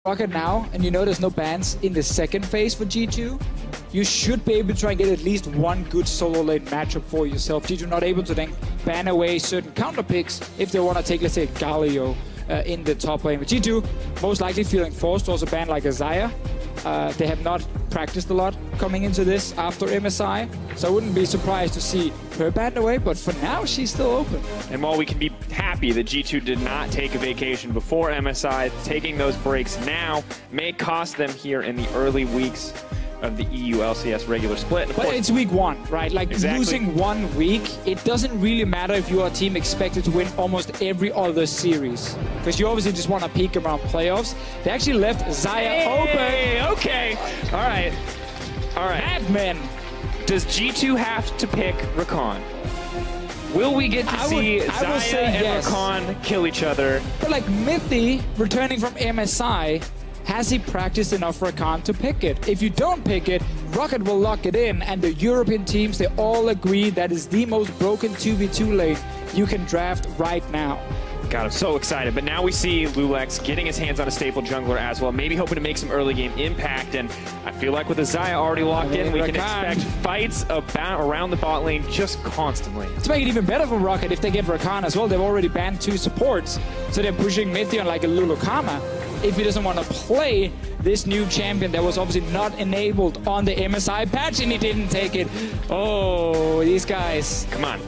ROCCAT now, and you know there's no bans in the second phase for G2, you should be able to try and get at least one good solo lane matchup for yourself. G2 not able to then ban away certain counter picks if they want to take, let's say, Galio in the top lane. But G2 most likely feeling forced to also ban like a Xayah. They have not practiced a lot coming into this after MSI, so I wouldn't be surprised to see her banned away, but for now she's still open. And while we can be happy that G2 did not take a vacation before MSI, taking those breaks now may cost them here in the early weeks of the EU LCS regular split. And but it's week one, right? Like losing 1 week, it doesn't really matter if you are a team expected to win almost every other series. Because you obviously just want to peak around playoffs. They actually left Xayah open. Okay, all right. Madmen. Does G2 have to pick Rakan? Will we get to see Xayah and yes. Rakan kill each other? But like Mithy, returning from MSI, has he practiced enough Rakan to pick it? If you don't pick it, ROCCAT will lock it in, and the European teams, they all agree that is the most broken 2v2 lane you can draft right now. God, I'm so excited. But now we see Lulex getting his hands on a staple jungler as well, maybe hoping to make some early game impact. And I feel like with the Xayah already locked in, we can expect fights around the bot lane just constantly. To make it even better for ROCCAT, if they get Rakan as well, they've already banned 2 supports. So they're pushing Mithy on like a Lulukama if he doesn't want to play this new champion that was obviously not enabled on the MSI patch, and he didn't take it. Oh, these guys. Come on.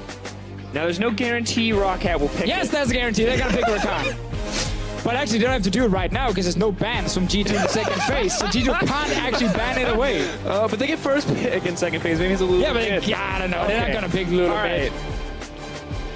Now, there's no guarantee ROCCAT will pick it. Yes, that's a guarantee. They're going to pick Rakan. But actually, they don't have to do it right now because there's no bans from G2 in the second phase. So G2 can't actually ban it away. But they get first pick in second phase. Maybe it's a little bit. Yeah, I don't know. Okay. They're not going to pick Lulu.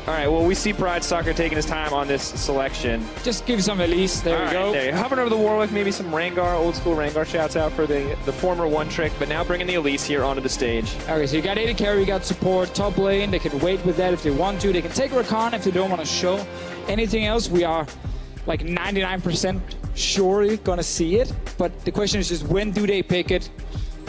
All right, well, we see Pride Soccer taking his time on this selection. Just give some release. There we go. There. Hovering over the Warwick, maybe some Rengar, old school Rengar shouts out for the former one trick, but now bringing the Elise here onto the stage. Okay, so you got AD carry, you got support, top lane. They can wait with that if they want to. They can take Rakan if they don't want to show anything else. We are like 99% surely going to see it, but the question is just when do they pick it,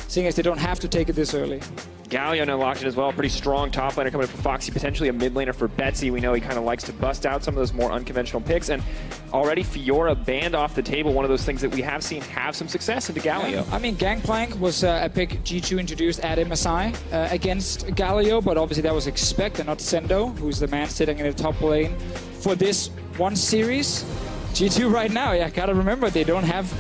seeing as they don't have to take it this early. Galio now locked in as well. Pretty strong top laner coming in for Foxy, potentially a mid laner for Betsy. We know he kind of likes to bust out some of those more unconventional picks. And already Fiora banned off the table, one of those things that we have seen have some success into Galio. Yeah. I mean, Gangplank was a pick G2 introduced at MSI against Galio, but obviously that was expected, not Sendo, who's the man sitting in the top lane for this one series. G2 right now, yeah, gotta remember they don't have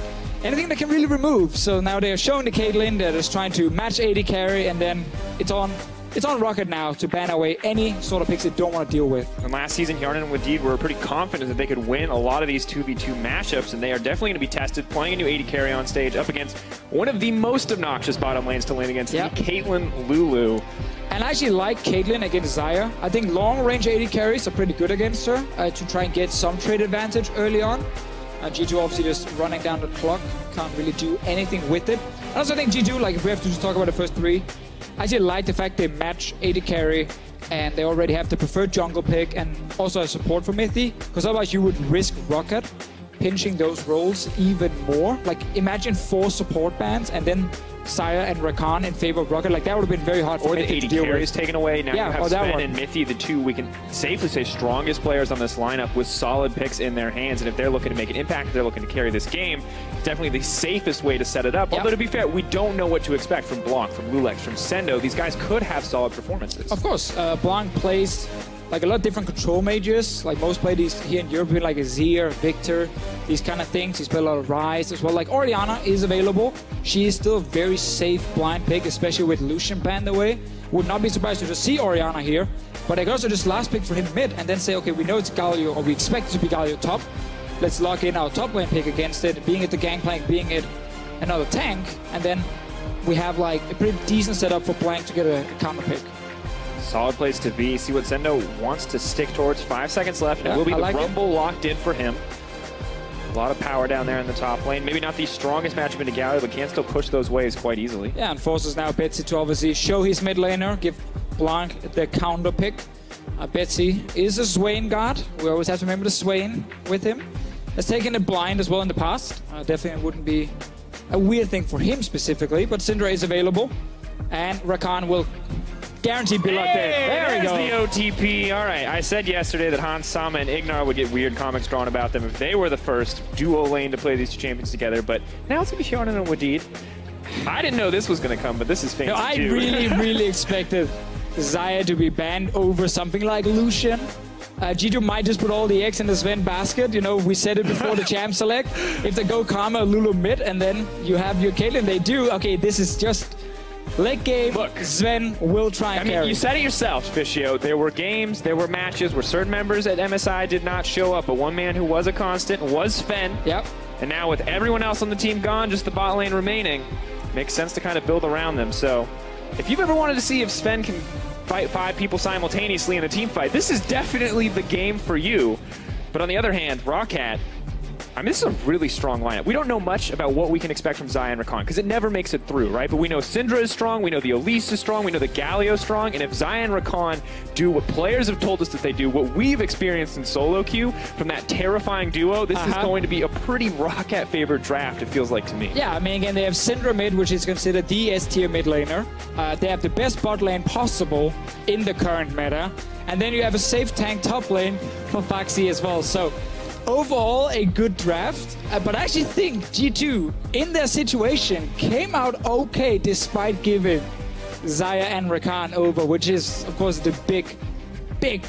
anything that can really remove. So now they are showing the Caitlyn that is trying to match AD carry, and then it's on ROCCAT now to ban away any sort of picks they don't want to deal with. And last season, Yarnan and Wadid were pretty confident that they could win a lot of these 2v2 matchups, and they are definitely going to be tested playing a new AD carry on stage up against one of the most obnoxious bottom lanes to lane against, the Caitlyn Lulu. And I actually like Caitlyn against Xayah. I think long-range AD carries are pretty good against her to try and get some trade advantage early on. G2 obviously just running down the clock, can't really do anything with it. I also think G2, like if we have to just talk about the first 3, I actually like the fact they match AD carry and they already have the preferred jungle pick and also a support for Mithy, because otherwise you would risk ROCCAT pinching those roles even more. Like imagine 4 support bans and then Xayah and Rakan in favor of ROCCAT. Like that would have been very hard for Mithy to deal with. Or the AD carry is taken away. Now you have Sven and Mithy, the 2 we can safely say strongest players on this lineup with solid picks in their hands. And if they're looking to make an impact, if they're looking to carry this game, definitely the safest way to set it up. Although to be fair, we don't know what to expect from Blanc, from Lulex, from Sendo. These guys could have solid performances. Of course, Blanc plays like a lot of different control mages. Like most play these here in Europe, like Azir, Victor, these kind of things. He's played a lot of Ryze as well. Like Orianna is available. She is still a very safe blind pick, especially with Lucian banned away. Would not be surprised to just see Orianna here. But I could also just last pick for him mid and then say, okay, we know it's Galio, or we expect it to be Galio top. Let's lock in our top lane pick against it, being it the Gangplank, being it another tank. And then we have like a pretty decent setup for Blank to get a counter pick. Solid place to be. See what Sendo wants to stick towards. 5 seconds left. And it will be the Rumble locked in for him. A lot of power down there in the top lane. Maybe not the strongest matchup into Galio, but can still push those waves quite easily. Yeah, and forces now Betsy to obviously show his mid laner, give Blanc the counter pick. Betsy is a Swain guard. We always have to remember the Swain with him. Has taken it blind as well in the past. Definitely wouldn't be a weird thing for him specifically, but Syndra is available. And Rakan will Guaranteed be locked in. There we go. The OTP. All right. I said yesterday that Hans Sama and Ignar would get weird comics drawn about them if they were the first duo lane to play these two champions together. But now it's going to be Shonen and Wadid. I didn't know this was going to come, but this is fancy. No, I really expected Xayah to be banned over something like Lucian. G2 might just put all the eggs in the Sven basket. You know, we said it before the champ select. If they go Karma, Lulu mid, and then you have your Caitlyn, they do. Okay, this is just late game. Look, Sven will try and carry. You said it yourself, Fishio. There were games, there were matches where certain members at MSI did not show up, but one man who was a constant was Sven. Yep. And now with everyone else on the team gone, just the bot lane remaining, makes sense to kind of build around them. So if you've ever wanted to see if Sven can fight 5 people simultaneously in a team fight, this is definitely the game for you. But on the other hand, ROCCAT, I mean, this is a really strong lineup. We don't know much about what we can expect from Xayah and Rakan because it never makes it through, right? But we know Syndra is strong, we know the Elise is strong, we know the Galio is strong, and if Xayah and Rakan do what players have told us that they do, what we've experienced in solo queue from that terrifying duo, this is going to be a pretty ROCCAT favored draft, it feels like to me. Yeah, I mean, again, they have Syndra mid, which is considered the S-tier mid laner. They have the best bot lane possible in the current meta. And then you have a safe tank top lane for Foxy as well. So overall, a good draft, but I actually think G2, in their situation, came out okay despite giving Xayah and Rakan over, which is, of course, the big,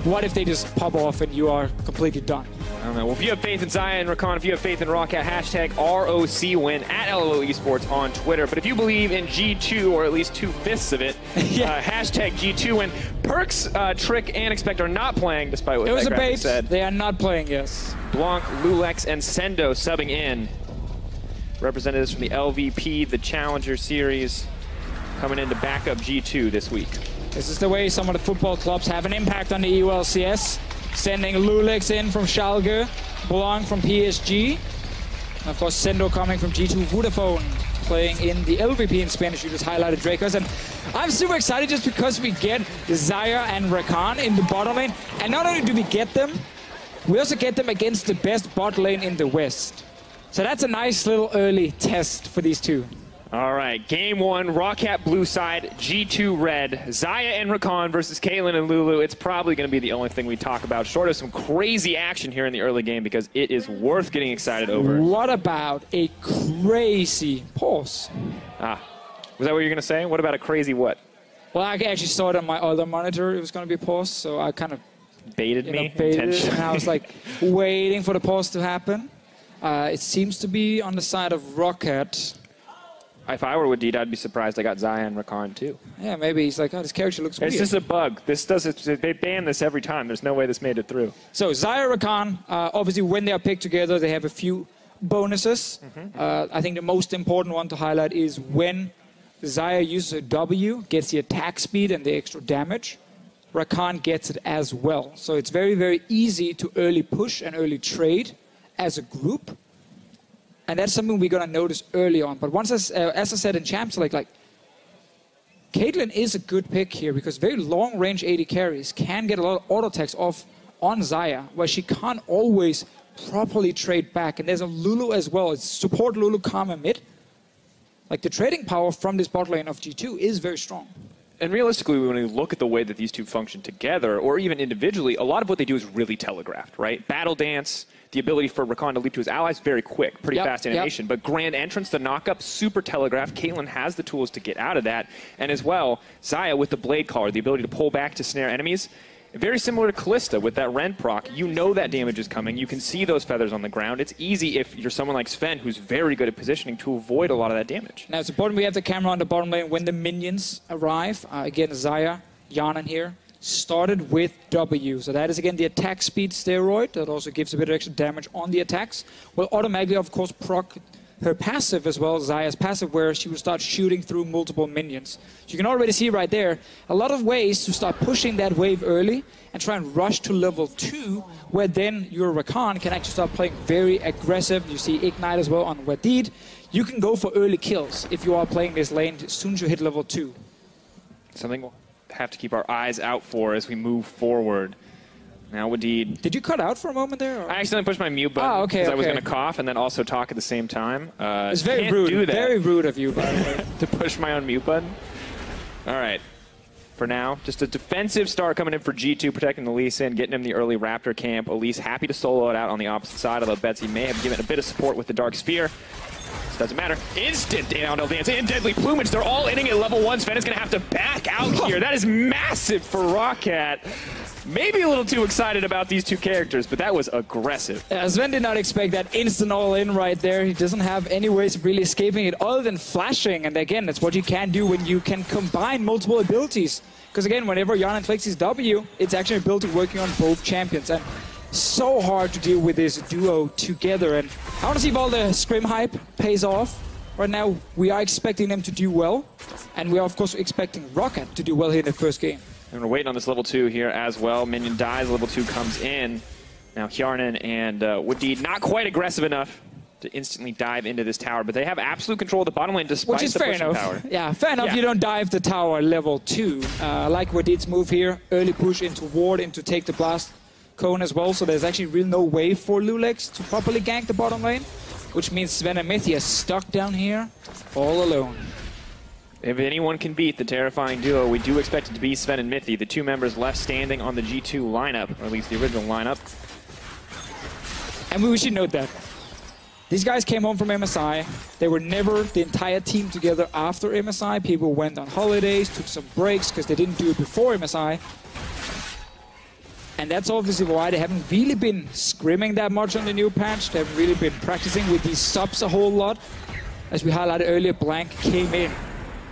what if they just pop off and you are completely done? I don't know. Well, if you have faith in Xayah and Rakan, if you have faith in ROCCAT, hashtag ROCWin at LLO Esports on Twitter. But if you believe in G2, or at least 2/5 of it, hashtag G2win. Perks, Trick, and Expect are not playing, despite what it was that a bait. Said. They are not playing, yes. Blanc, Lulex, and Sendo subbing in. Representatives from the LVP, the Challenger Series, coming in to back up G2 this week. This is the way some of the football clubs have an impact on the EU LCS. Sending Lulex in from Schalke, Blanc from PSG, and of course Sendo coming from G2 Vodafone, playing in the LVP in Spanish. You just highlighted Dracos, and I'm super excited just because we get Xayah and Rakan in the bottom lane, and not only do we get them, we also get them against the best bot lane in the West. So that's a nice little early test for these two. All right, game 1, ROCCAT blue side, G2 red, Xayah and Rakan versus Caitlyn and Lulu. It's probably going to be the only thing we talk about, short of some crazy action here in the early game, because it is worth getting excited over. What about a crazy pause? Was that what you're going to say? What about a crazy what? Well, I actually saw it on my other monitor. It was going to be a pause, so I kind of baited me, and I was like waiting for the pause to happen. It seems to be on the side of ROCCAT. If I were Wadid, I'd be surprised I got Xayah and Rakan too. Yeah, maybe he's like, oh, this character looks weird. It's just a bug. They ban this every time. There's no way this made it through. So Xayah, Rakan, obviously when they are picked together, they have a few bonuses. I think the most important one to highlight is when Xayah uses a W, gets the attack speed and the extra damage. Rakan gets it as well. So it's very, very easy to early push and early trade as a group. And that's something we're going to notice early on. But once, as I said in Champ Select, like, Caitlyn is a good pick here because very long-range AD carries can get a lot of auto attacks off on Xayah, where she can't always properly trade back. And there's a Lulu as well. It's support Lulu, Karma mid. Like, the trading power from this bot lane of G2 is very strong. And realistically, when we look at the way that these two function together, or even individually, a lot of what they do is really telegraphed, right? Battle dance, the ability for Rakan to leap to his allies, very quick, pretty fast animation. But grand entrance, the knock-up, super telegraphed. Caitlyn has the tools to get out of that. And as well, Xayah with the Blade Caller, the ability to pull back to snare enemies. Very similar to Callista with that Rend proc. You know that damage is coming. You can see those feathers on the ground. It's easy if you're someone like Sven, who's very good at positioning, to avoid a lot of that damage. Now it's important we have the camera on the bottom lane when the minions arrive. Again, Xayah, Yanan here, started with W. So that is, again, the attack speed steroid. That also gives a bit of extra damage on the attacks. Will automatically, of course, proc her passive as well, Xayah's passive, where she will start shooting through multiple minions. So you can already see right there a lot of ways to start pushing that wave early and try and rush to level 2, where then your Rakan can actually start playing very aggressive. You see Ignite as well on Wadid. You can go for early kills if you are playing this lane as soon as you hit level 2. Something we'll have to keep our eyes out for as we move forward. Now, Wadid. Did you cut out for a moment there? Or? I accidentally pushed my mute button because I was going to cough and then also talk at the same time. It's very rude. Very rude of you, by the way. To push my own mute button. All right. for now. Just a defensive start coming in for G2, protecting the Lee Sin, getting him the early Raptor camp. Elise happy to solo it out on the opposite side, although Betsy may have given a bit of support with the Dark Sphere. This doesn't matter. Instant down dance and Deadly Plumage. They're all hitting at level 1. Sven is going to have to back out here. That is massive for ROCCAT. Maybe a little too excited about these two characters, but that was aggressive. Sven did not expect that instant all-in right there. He doesn't have any ways of really escaping it other than flashing. And again, that's what you can do when you can combine multiple abilities. Because again, whenever Jan clicks his W, it's actually an ability working on both champions. And so hard to deal with this duo together. And I want to see if all the scrim hype pays off. Right now, we are expecting them to do well. And we are, of course, expecting ROCCAT to do well here in the first game. And we're waiting on this level 2 here as well. Minion dies, level 2 comes in. Now Hjarnan and Wooddeed not quite aggressive enough to instantly dive into this tower, but they have absolute control of the bottom lane despite the pushing power. Yeah, fair enough. You don't dive the tower level 2. I like Wooddeed's move here. Early push into ward, into take the blast cone as well, so there's actually really no way for Lulex to properly gank the bottom lane, which means Sven and Mythia stuck down here all alone. If anyone can beat the terrifying duo, we do expect it to be Sven and Mythia, the two members left standing on the G2 lineup, or at least the original lineup. And we should note that these guys came home from MSI. They were never the entire team together after MSI. People went on holidays, took some breaks because they didn't do it before MSI. And that's obviously why they haven't really been scrimming that much on the new patch. They haven't really been practicing with these subs a whole lot. As we highlighted earlier, Blank came in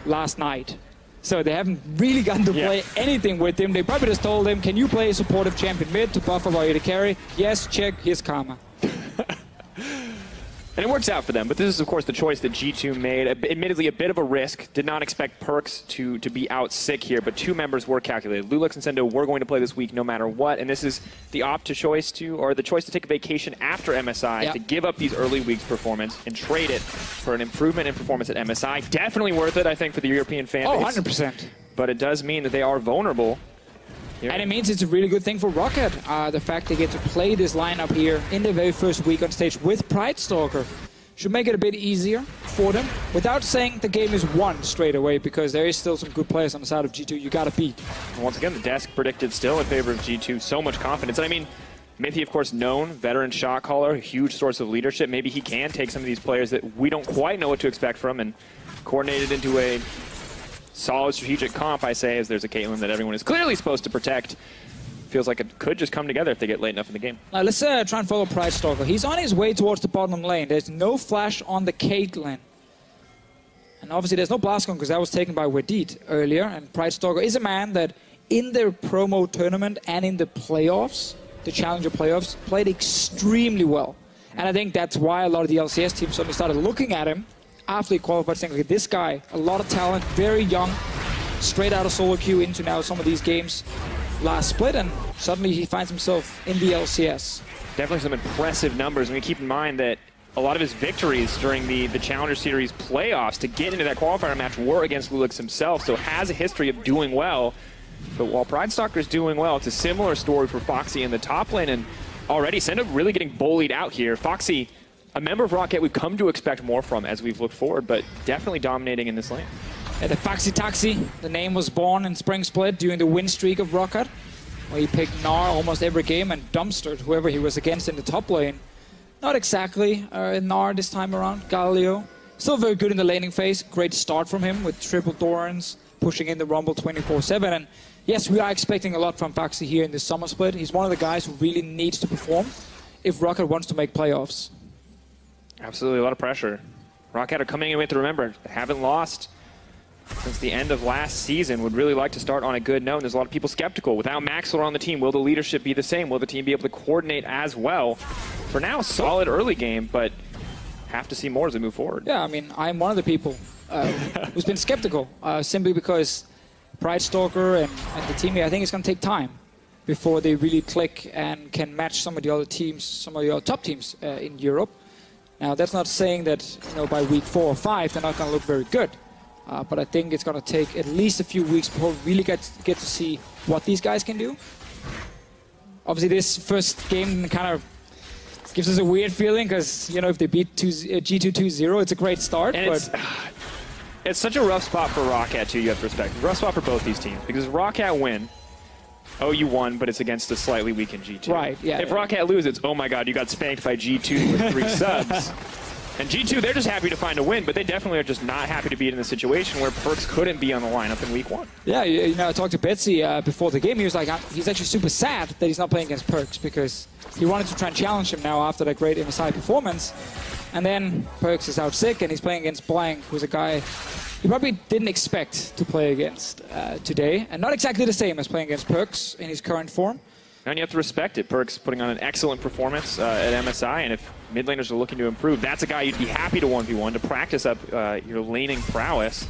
last night. So they haven't really gotten to play anything with him. They probably just told him, can you play a supportive champion mid to buff our AD carry? Yes, check, here's Karma. And it works out for them, but this is, of course, the choice that G2 made. Admittedly, a bit of a risk. Did not expect Perks to be out sick here, but two members were calculated. Lulex and Sendo were going to play this week no matter what, and this is the choice to take a vacation after MSI to give up these early weeks' performance and trade it for an improvement in performance at MSI. Definitely worth it, I think, for the European fan base. 100%. But it does mean that they are vulnerable. And it means it's a really good thing for ROCCAT. The fact they get to play this lineup here in the very first week on stage with Pride Stalker should make it a bit easier for them, without saying the game is won straight away, because there is still some good players on the side of G2 you gotta beat. And once again, the desk predicted still in favor of G2. So much confidence. And I mean, Mythia, of course, known, veteran shot caller, a huge source of leadership. Maybe he can take some of these players that we don't quite know what to expect from and coordinate it into a solid strategic comp, I say, as there's a Caitlyn that everyone is clearly supposed to protect. Feels like it could just come together if they get late enough in the game. Let's try and follow Pride Stalker. He's on his way towards the bottom lane. There's no flash on the Caitlyn. And obviously there's no blast gun because that was taken by Wadid earlier. And Pride Stalker is a man that in the promo tournament and in the playoffs, the Challenger playoffs, played extremely well. And I think that's why a lot of the LCS teams suddenly started looking at him after he qualified, saying, like, this guy, a lot of talent, very young, straight out of solo queue into now some of these games last split, and suddenly he finds himself in the LCS. Definitely some impressive numbers. I mean, keep in mind that a lot of his victories during the Challenger Series playoffs to get into that qualifier match were against Lulex himself, so has a history of doing well. But while Pride Stalker is doing well, it's a similar story for Foxy in the top lane, and already Sendo really getting bullied out here. Foxy, a member of ROCCAT we've come to expect more from as we've looked forward, but definitely dominating in this lane. The Foxy Taxi, the name was born in Spring Split during the win streak of ROCCAT, where he picked Gnar almost every game and dumpstered whoever he was against in the top lane. Not exactly Gnar this time around. Galio, still very good in the laning phase. Great start from him with triple Thorns, pushing in the Rumble 24/7. And yes, we are expecting a lot from Foxy here in this summer split. He's one of the guys who really needs to perform if ROCCAT wants to make playoffs. Absolutely, a lot of pressure. ROCCAT are coming in with, remember, they haven't lost since the end of last season. Would really like to start on a good note. There's a lot of people skeptical. Without Maxwell on the team, will the leadership be the same? Will the team be able to coordinate as well? For now, solid early game, but have to see more as we move forward. Yeah, I mean, I'm one of the people who's been skeptical, simply because Pride Stalker and the team here, I think it's going to take time before they really click and can match some of the other teams, some of the other top teams in Europe. Now, that's not saying that, you know, by week 4 or 5 they're not going to look very good. But I think it's going to take at least a few weeks before we really get to see what these guys can do. Obviously, this first game kind of gives us a weird feeling because, you know, if they beat G2 2-0, it's a great start. And but It's such a rough spot for ROCCAT, too, you have to respect. Rough spot for both these teams, because ROCCAT win, oh, you won, but it's against a slightly weakened G2. Right, yeah. If ROCCAT lose, it's, oh my god, you got spanked by G2 with 3 subs. And G2, they're just happy to find a win, but they definitely are just not happy to be in a situation where Perkz couldn't be on the lineup in week 1. Yeah, you know, I talked to Betsy before the game. He was like, he's actually super sad that he's not playing against Perkz because he wanted to try and challenge him now after that great MSI performance. And then Perkz is out sick, and he's playing against Blank, who's a guy he probably didn't expect to play against today. And not exactly the same as playing against Perkz in his current form. And you have to respect it. Perkz putting on an excellent performance at MSI, and if mid laners are looking to improve, that's a guy you'd be happy to 1v1 to practice up your laning prowess.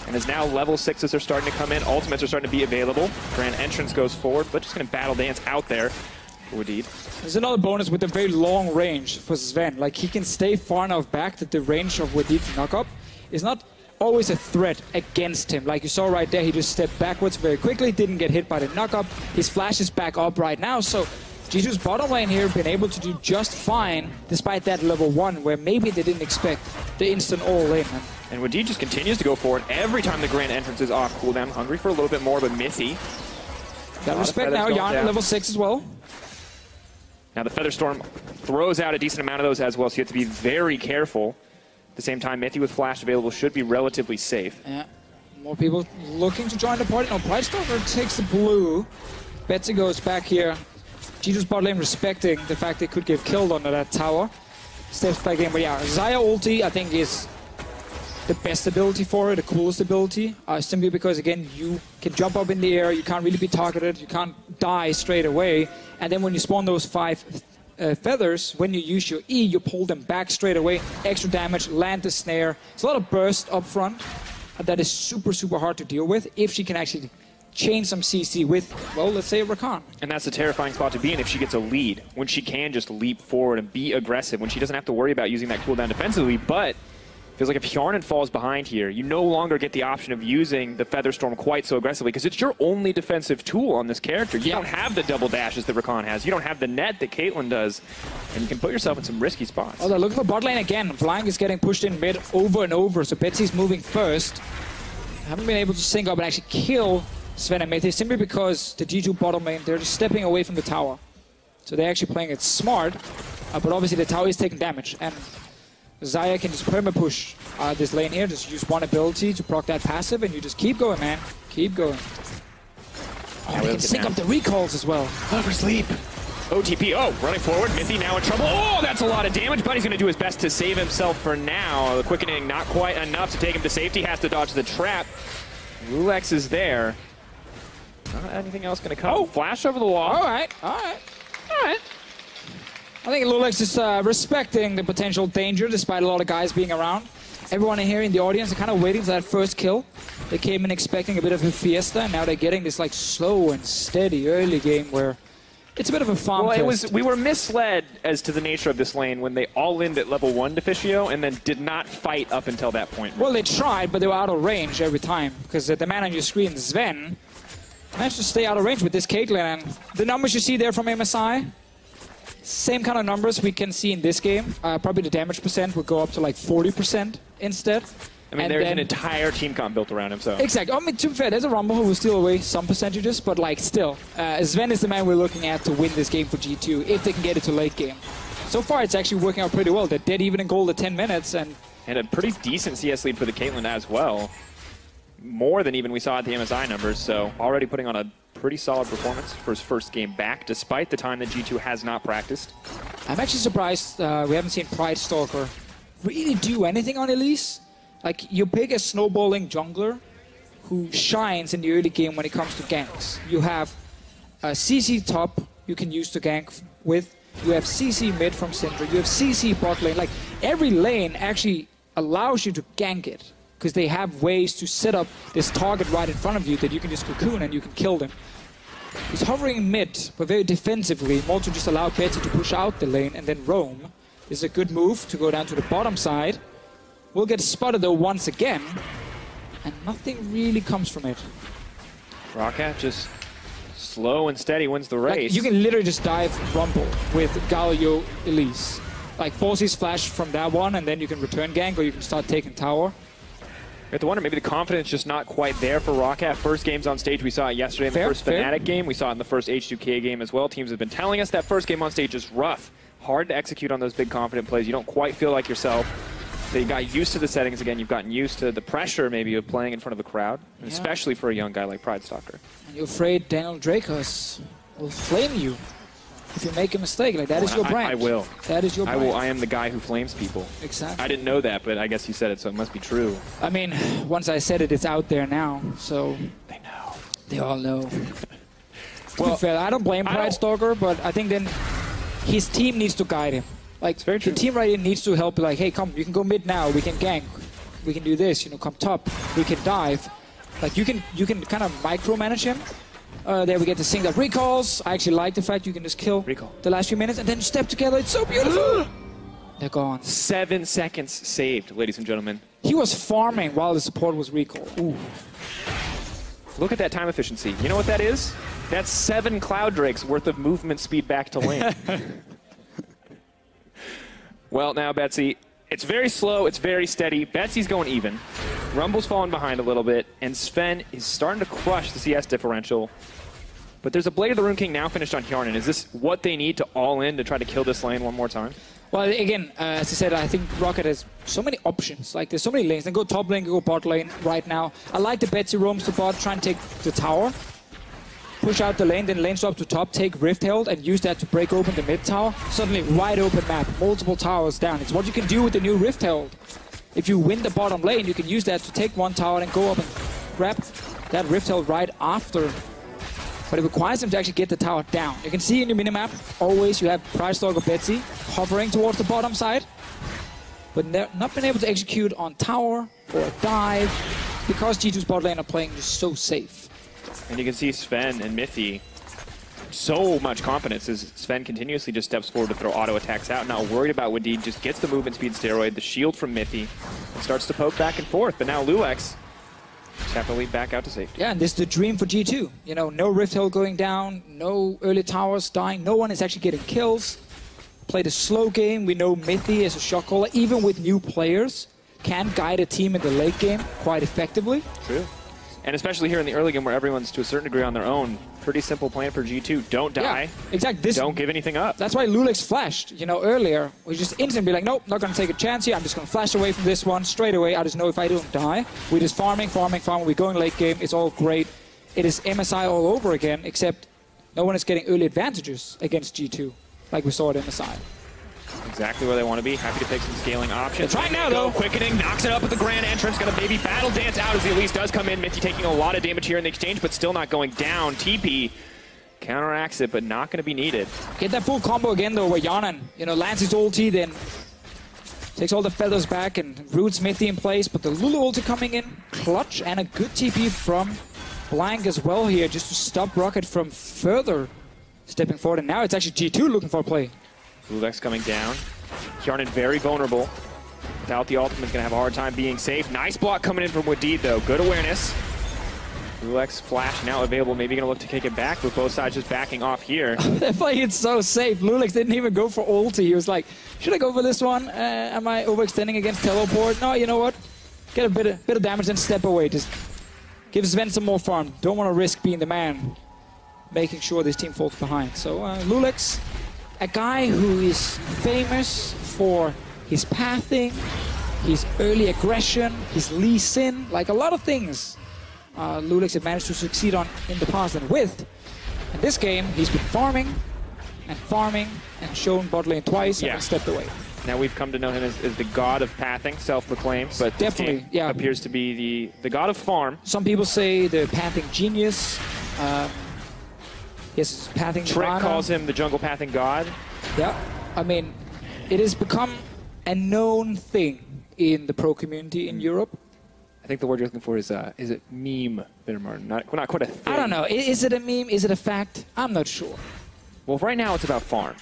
And as now level 6s are starting to come in, ultimates are starting to be available. Grand Entrance goes forward, but just going to battle dance out there for Wadid. There's another bonus with a very long range for Sven. Like, he can stay far enough back that the range of Wadid's knock-up is not always a threat against him. Like you saw right there, he just stepped backwards very quickly, didn't get hit by the knock-up. His flash is back up right now, so G2's bottom lane here been able to do just fine despite that level 1 where maybe they didn't expect the instant all-in. And Wadid just continues to go forward every time the Grand Entrance is off cooldown. Hungry for a little bit more, but Mithy. Got respect now, Jan level 6 as well. Now the Featherstorm throws out a decent amount of those as well, so you have to be very careful. At the same time, Mithy with flash available should be relatively safe. Yeah, more people looking to join the party. No, Pridestalker takes the blue. Betsy goes back here. G2's bot lane respecting the fact they could get killed under that tower. Steps back in, but yeah, Xayah ulti I think is the best ability for it, the coolest ability. Simply because, again, you can jump up in the air, you can't really be targeted, you can't die straight away. And then when you spawn those 5 feathers, when you use your E, you pull them back straight away. Extra damage, land the snare. It's a lot of burst up front. That is super, super hard to deal with if she can actually chain some CC with, well, let's say a Rakan. And that's a terrifying spot to be in if she gets a lead. When she can just leap forward and be aggressive. When she doesn't have to worry about using that cooldown defensively. But feels like if Hjarnan falls behind here, you no longer get the option of using the Featherstorm quite so aggressively because it's your only defensive tool on this character. You don't have the double dashes that Rakan has. You don't have the net that Caitlyn does. And you can put yourself in some risky spots. Oh, they're looking for bot lane again. Blank is getting pushed in mid over and over, so Betsy's moving first. Haven't been able to sync up and actually kill Sven and Mithy simply because the G2 bottom lane, they're just stepping away from the tower. So they're actually playing it smart, but obviously the tower is taking damage. And Xayah can just perma-push this lane here, just use one ability to proc that passive, and you just keep going, man. Keep going. Oh, they can sync up the recalls as well. Oversleep. OTP, oh, running forward. Mithy now in trouble. Oh, that's a lot of damage, but he's going to do his best to save himself for now. The quickening not quite enough to take him to safety. Has to dodge the trap. Lulex is there. Not anything else going to come. Oh, flash over the wall. All right, all right, all right. I think Lulex is respecting the potential danger despite a lot of guys being around. Everyone in here in the audience are kind of waiting for that first kill. They came in expecting a bit of a fiesta, and now they're getting this like slow and steady early game where it's a bit of a farm test. We were misled as to the nature of this lane when they all-ined at level 1 Deficio and then did not fight up until that point. Well, they tried, but they were out of range every time because the man on your screen, Sven, managed to stay out of range with this Caitlyn, and the numbers you see there from MSI, same kind of numbers we can see in this game. Probably the damage percent will go up to like 40% instead. I mean, there's an entire team comp built around him, so. Exactly. I mean, to be fair, there's a Rumble who will steal away some percentages, but like still, Sven is the man we're looking at to win this game for G2 if they can get it to late game. So far, it's actually working out pretty well. They're dead even in gold at 10 minutes. And a pretty decent CS lead for the Caitlyn as well. More than even we saw at the MSI numbers, so already putting on a pretty solid performance for his first game back, despite the time that G2 has not practiced. I'm actually surprised we haven't seen Pridestalker really do anything on Elise. Like, you pick a snowballing jungler who shines in the early game when it comes to ganks. You have a CC top you can use to gank with. You have CC mid from Syndra. You have CC bot lane. Like, every lane actually allows you to gank it, because they have ways to set up this target right in front of you that you can just cocoon and you can kill them. He's hovering mid, but very defensively, more to just allow Betsy to push out the lane and then roam. This is a good move to go down to the bottom side. We'll get spotted though once again, and nothing really comes from it. ROCCAT just slow and steady wins the race. Like, you can literally just dive Rumble with Galio Elise. Like, force his flash from that one, and then you can return gank, or you can start taking tower. have to wonder, maybe the confidence just not quite there for ROCCAT. First games on stage, we saw it yesterday in the first Fnatic game. We saw it in the first H2K game as well. Teams have been telling us that first game on stage is rough. Hard to execute on those big confident plays. You don't quite feel like yourself. They got used to the settings again. You've gotten used to the pressure maybe of playing in front of a crowd, especially for a young guy like Pridestalker. And you're afraid Daniel Dracos will flame you if you make a mistake. Like, that is your brand. I will. That is your brand. I am the guy who flames people. Exactly. I didn't know that, but I guess you said it, so it must be true. I mean, once I said it, it's out there now, so... They know. They all know. To be fair, I don't blame Pridestalker, but I think then his team needs to guide him. Like, the team right in needs to help, like, hey, come, you can go mid now, we can gank, we can do this, you know, come top, we can dive. Like, you can kind of micromanage him. There we get to sing that recalls. I actually like the fact you can just kill the last few minutes and then step together. It's so beautiful. They're gone. 7 seconds saved, ladies and gentlemen. He was farming while the support was recalled. Ooh. Look at that time efficiency. You know what that is? That's 7 Cloud Drakes worth of movement speed back to lane. Well, now, Betsy, it's very slow, it's very steady. Betsy's going even. Rumble's falling behind a little bit, and Sven is starting to crush the CS differential. But there's a Blade of the Rune King now finished on Hjarnan. Is this what they need to all in to try to kill this lane one more time? Well, again, as I said, I think ROCCAT has so many options. Like, there's so many lanes. They go top lane, go bot lane right now. I like the Betsy roams to bot, try and take the tower. Push out the lane, then lane swap to top, take Rift Herald, and use that to break open the mid tower. Suddenly, wide open map, multiple towers down. It's what you can do with the new Rift Herald. If you win the bottom lane, you can use that to take one tower and go up and grab that Rift Herald right after. But it requires them to actually get the tower down. You can see in your minimap, always you have Pridestalker Betsy hovering towards the bottom side. But they're not been able to execute on tower or dive because G2's bot lane are playing just so safe. And you can see Sven and Mithy, so much confidence as Sven continuously just steps forward to throw auto attacks out, not worried about Wadid, just gets the movement speed steroid, the shield from Mithy, and starts to poke back and forth. But now Lulex just have to lead back out to safety. Yeah, and this is the dream for G2. You know, no Rift Herald going down, no early towers dying, no one is actually getting kills. Played a slow game. We know Mithy as a shot caller, even with new players, can guide a team in the late game quite effectively. True. And especially here in the early game where everyone's to a certain degree on their own. Pretty simple plan for G2. Don't die. Yeah, exactly. Don't give anything up. That's why Lulex flashed, you know, earlier. We just instantly be like, nope, not going to take a chance here. I'm just going to flash away from this one straight away. I just know if I don't die. We're just farming. We're going late game. It's all great. It is MSI all over again, except no one is getting early advantages against G2, like we saw at MSI. Exactly where they want to be. Happy to take some scaling options. It's right now, though. Quickening, knocks it up at the grand entrance. Going to maybe battle dance out as the Elise does come in. Mithy taking a lot of damage here in the exchange, but still not going down. TP counteracts it, but not going to be needed. Get that full combo again, though, where Hjarnan, you know, lands his ulti, then takes all the feathers back and roots Mithy in place. But the Lulu ulti coming in clutch, and a good TP from Blank as well here, just to stop ROCCAT from further stepping forward. And now it's actually G2 looking for a play. Lulex coming down. Hjarnan very vulnerable. Without the ultimate, going to have a hard time being safe. Nice block coming in from Wadid, though. Good awareness. Lulex flash now available. Maybe going to look to kick it back, with both sides just backing off here. They're playing it so safe. Lulex didn't even go for ulti. He was like, should I go for this one? Am I overextending against teleport? No, you know what? Get a bit of damage and step away. Just give Sven some more farm. Don't want to risk being the man, making sure this team falls behind. So Lulex, a guy who is famous for his pathing, his early aggression, his Lee Sin, like a lot of things Lulex had managed to succeed on in the past and with. In this game, he's been farming and shown bot lane twice and stepped away. Now we've come to know him as the god of pathing, self-proclaimed, but definitely appears to be the god of farm. Some people say the pathing genius. Yes, pathing. Trick calls him the jungle pathing god. Yeah, I mean, it has become a known thing in the pro community in Europe. I think the word you're looking for is it meme there, Martin? Not quite a thing. I don't know. Is it a meme? Is it a fact? I'm not sure. Well, right now it's about farm.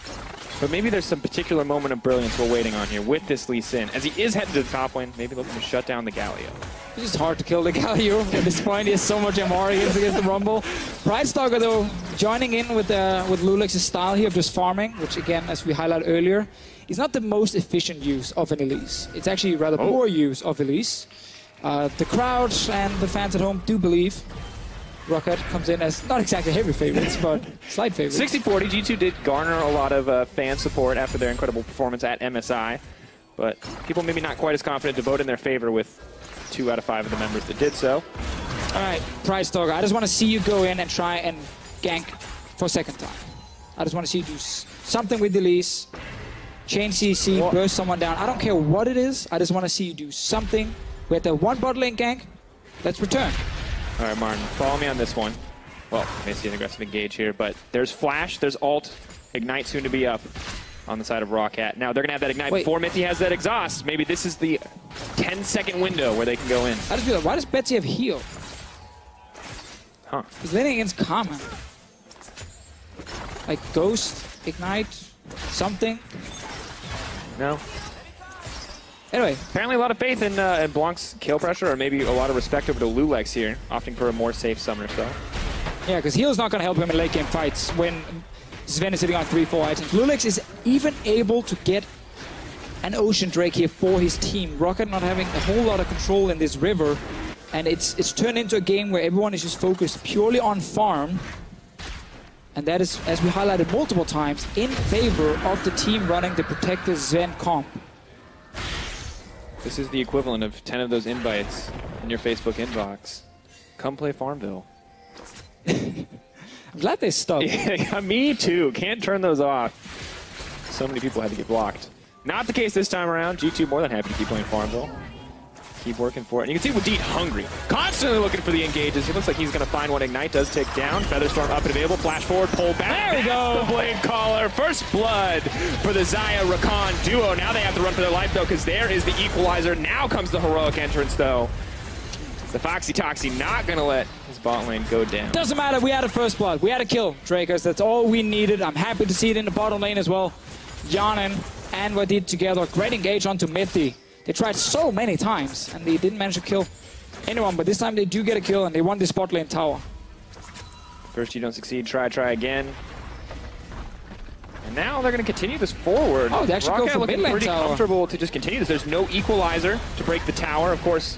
But maybe there's some particular moment of brilliance we're waiting on here with this Lee Sin. As he is headed to the top lane, maybe looking to shut down the Galio. It's just hard to kill the Galio at this point. He has so much MR against the Rumble. Pridestalker, though, joining in with Lulex's style here of just farming, which, again, as we highlighted earlier, is not the most efficient use of an Elise. It's actually rather poor use of Elise. The crowd and the fans at home do believe ROCCAT comes in as not exactly heavy favorites, but slight favorites. 60-40, G2 did garner a lot of fan support after their incredible performance at MSI, but people maybe not quite as confident to vote in their favor with 2 out of 5 of the members that did so. All right, Prize Dogger, I just want to see you go in and try and gank for a second time. I just want to see you do something with the lease, change CC, burst someone down. I don't care what it is. I just want to see you do something. We had the one bot lane gank. Let's return. All right, Martin, follow me on this one. Well, you may see an aggressive engage here, but there's Flash, there's Ult, Ignite soon to be up on the side of ROCCAT. Now, they're going to have that Ignite before Mithy has that Exhaust. Maybe this is the 10-second window where they can go in. I just feel like, why does Betsy have heal? Huh. He's laning against Karma. Like Ghost, Ignite, something. No. Anyway. Apparently a lot of faith in Blanc's kill pressure, or maybe a lot of respect over to Lulex here, opting for a more safe summoner spell. Yeah, because heal's not going to help him in late game fights when Sven is sitting on 3-4 items. Lulex is even able to get an Ocean Drake here for his team. ROCCAT not having a whole lot of control in this river, and it's turned into a game where everyone is just focused purely on farm. And that is, as we highlighted multiple times, in favor of the team running the Protector Sven comp. This is the equivalent of 10 of those invites in your Facebook inbox. Come play Farmville. I'm glad they stuck. Yeah, me too. Can't turn those off. So many people had to get blocked. Not the case this time around. G2 more than happy to keep playing Farmville. Keep working for it. And you can see Wadid hungry. Constantly looking for the engages. He looks like he's going to find one. Ignite does take down. Featherstorm up and available. Flash forward, pull back. There we go. The Blade Caller. First blood for the Xayah Rakan duo. Now they have to run for their life, though, because there is the equalizer. Now comes the heroic entrance, though. The Foxy Toxy not going to let his bot lane go down. Doesn't matter. We had a first blood. We had a kill, Drakers. That's all we needed. I'm happy to see it in the bottom lane as well. Yanin and Wadid together. Great engage onto Mithy. They tried so many times, and they didn't manage to kill anyone, but this time they do get a kill, and they won the spot lane tower. First you don't succeed, try again. And now they're going to continue this forward. Oh, they actually go for mid lane pretty tower. Comfortable to just continue this. There's no equalizer to break the tower. Of course,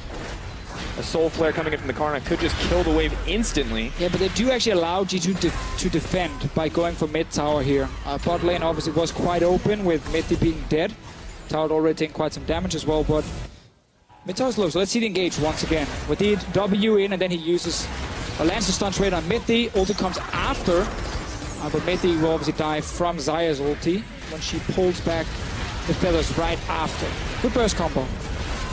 a Soul Flare coming in from the Karna could just kill the wave instantly. Yeah, but they do actually allow G2 to defend by going for mid tower here. Bot lane obviously was quite open with Mithy being dead. Tower already taking quite some damage as well, but mid tower's low, so let's see the engage once again. Wadid W in, and then he uses a Lancer stun straight on Mithy. Ulti comes after, but Mithy will obviously die from Xayah's ulti when she pulls back the feathers right after. Good burst combo.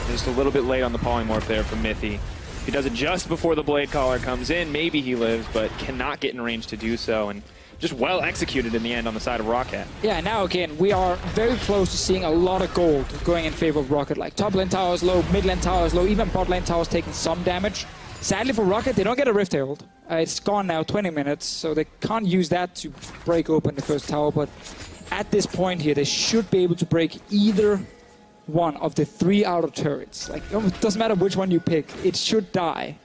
Just a little bit late on the polymorph there from Mithy. If he does it just before the Blade Caller comes in, maybe he lives, but cannot get in range to do so. And just well executed in the end on the side of ROCCAT. Yeah, now again, we are very close to seeing a lot of gold going in favor of ROCCAT. Like top lane tower is low, mid lane tower is low, even bot lane tower is taking some damage. Sadly for ROCCAT, they don't get a Rift Herald. It's gone now, 20 minutes, so they can't use that to break open the first tower, but at this point here, they should be able to break either one of the 3 outer turrets. Like, it doesn't matter which one you pick, it should die.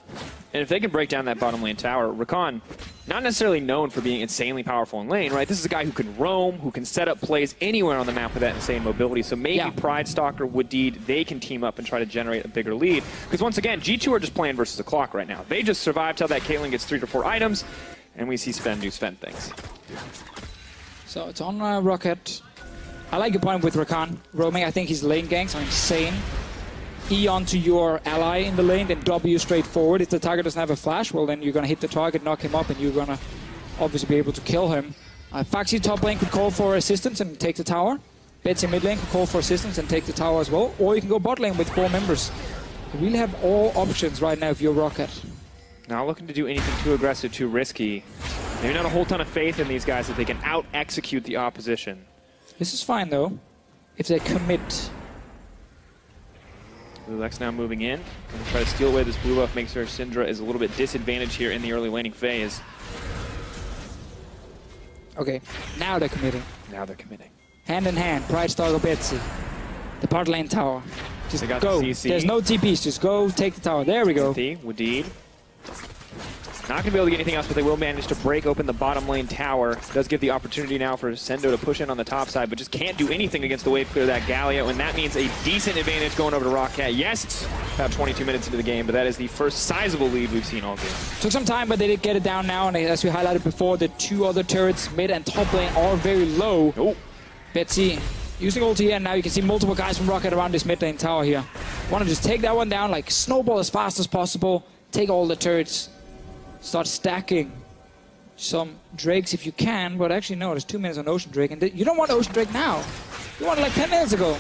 And if they can break down that bottom lane tower, Rakan, not necessarily known for being insanely powerful in lane, right? This is a guy who can roam, who can set up plays anywhere on the map with that insane mobility. So maybe Pride Stalker, Wadid, they can team up and try to generate a bigger lead. Because once again, G2 are just playing versus the clock right now. They just survive till that Caitlyn gets 3 to 4 items, and we see Sven do Sven things. So it's on ROCCAT. I like your point with Rakan roaming. I think his lane ganks are insane. E onto your ally in the lane, then W straight forward. If the target doesn't have a flash, well then you're going to hit the target, knock him up, and you're going to obviously be able to kill him. Foxy top lane could call for assistance and take the tower. Betsy mid lane could call for assistance and take the tower as well. Or you can go bot lane with 4 members. You really have all options right now if you're ROCCAT. Not looking to do anything too aggressive, too risky. Maybe not a whole ton of faith in these guys that they can out-execute the opposition. This is fine though, if they commit. Lulex now moving in. Going to try to steal away this blue buff, make sure Syndra is a little bit disadvantaged here in the early laning phase. Okay, now they're committing. Now they're committing. Hand in hand, Pride Stalker Betsy. The bot lane tower. Just they got go. The CC. There's no TPs, just go take the tower. There we go. Wadid. Not going to be able to get anything else, but they will manage to break open the bottom lane tower. Does give the opportunity now for Sendo to push in on the top side, but just can't do anything against the wave clear of that Galio, and that means a decent advantage going over to ROCCAT. Yes, it's about 22 minutes into the game, but that is the first sizable lead we've seen all game. Took some time, but they did get it down now, and as we highlighted before, the two other turrets, mid and top lane, are very low. Oh. Betsy using ulti, and now you can see multiple guys from ROCCAT around this mid lane tower here. Want to just take that one down, like snowball as fast as possible, take all the turrets, start stacking some Drakes if you can, but actually no, there's 2 minutes on Ocean Drake, and you don't want Ocean Drake now. You want it like 10 minutes ago.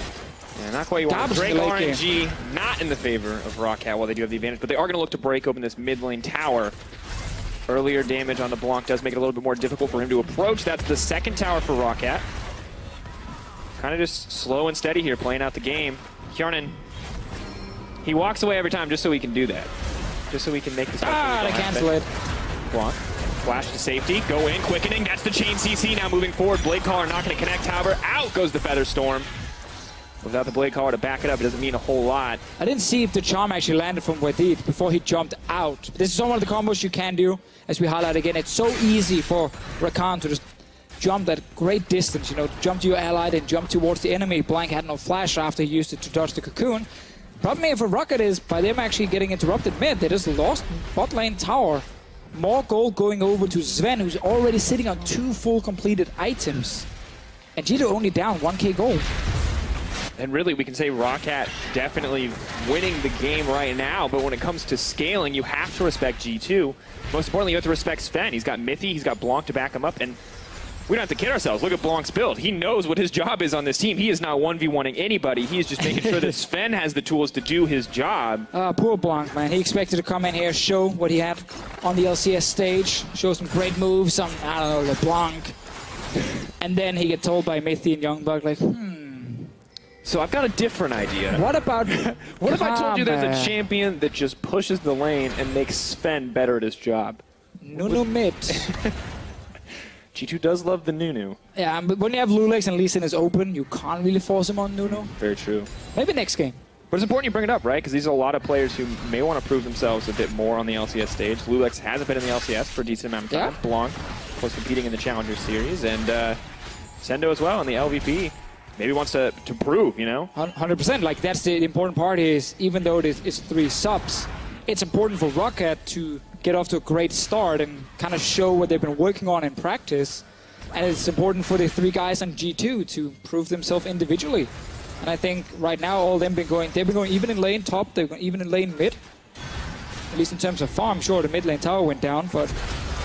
Yeah, not quite. You want Drake RNG, not in the favor of ROCCAT while they do have the advantage, but they are going to look to break open this mid lane tower. Earlier damage on the Blanc does make it a little bit more difficult for him to approach. That's the second tower for ROCCAT. Kind of just slow and steady here, playing out the game. Kjarnan, he walks away every time just so he can do that. Just so we can make this. They cancel it. Blanc. Flash to safety. Go in. Quickening. That's the chain CC now moving forward. Blade Caller not going to connect. However, out goes the Feather Storm. Without the Blade Caller to back it up, it doesn't mean a whole lot. I didn't see if the charm actually landed from Wadid before he jumped out. This is one of the combos you can do, as we highlight again. It's so easy for ROCCAT to just jump that great distance, you know, jump to your ally, then jump towards the enemy. Blanc had no flash after he used it to dodge the cocoon. Problem here for ROCCAT is, by them actually getting interrupted mid, they just lost bot lane tower. More gold going over to Sven, who's already sitting on 2 full completed items. And G2 only down 1k gold. And really, we can say ROCCAT definitely winning the game right now, but when it comes to scaling, you have to respect G2. Most importantly, you have to respect Sven. He's got Mithy, he's got Blanc to back him up, and we don't have to kid ourselves. Look at Blanc's build. He knows what his job is on this team. He is not 1v1ing anybody. He is just making sure that Sven has the tools to do his job. Poor Blanc, man. He expected to come in here, show what he had on the LCS stage, show some great moves, some, I don't know, the Blanc. And then he get told by Mithy and Youngbuck, like, So I've got a different idea. What about what if I told you there's a champion that just pushes the lane and makes Sven better at his job? Nunu mid. G2 does love the Nunu. Yeah, but when you have Lulex and Lee Sin is open, you can't really force him on Nunu. Very true. Maybe next game. But it's important you bring it up, right? Because these are a lot of players who may want to prove themselves a bit more on the LCS stage. Lulex hasn't been in the LCS for a decent amount of time. Yeah. Blanc was competing in the Challenger Series. And Sendo as well in the LVP. Maybe wants to prove, you know? 100%. Like, that's the important part is, even though it's 3 subs, it's important for ROCCAT to get off to a great start and kind of show what they've been working on in practice. And it's important for the 3 guys on G2 to prove themselves individually. And I think right now all they've been going even in lane top, they've gone even in lane mid. At least in terms of farm, sure, the mid lane tower went down, but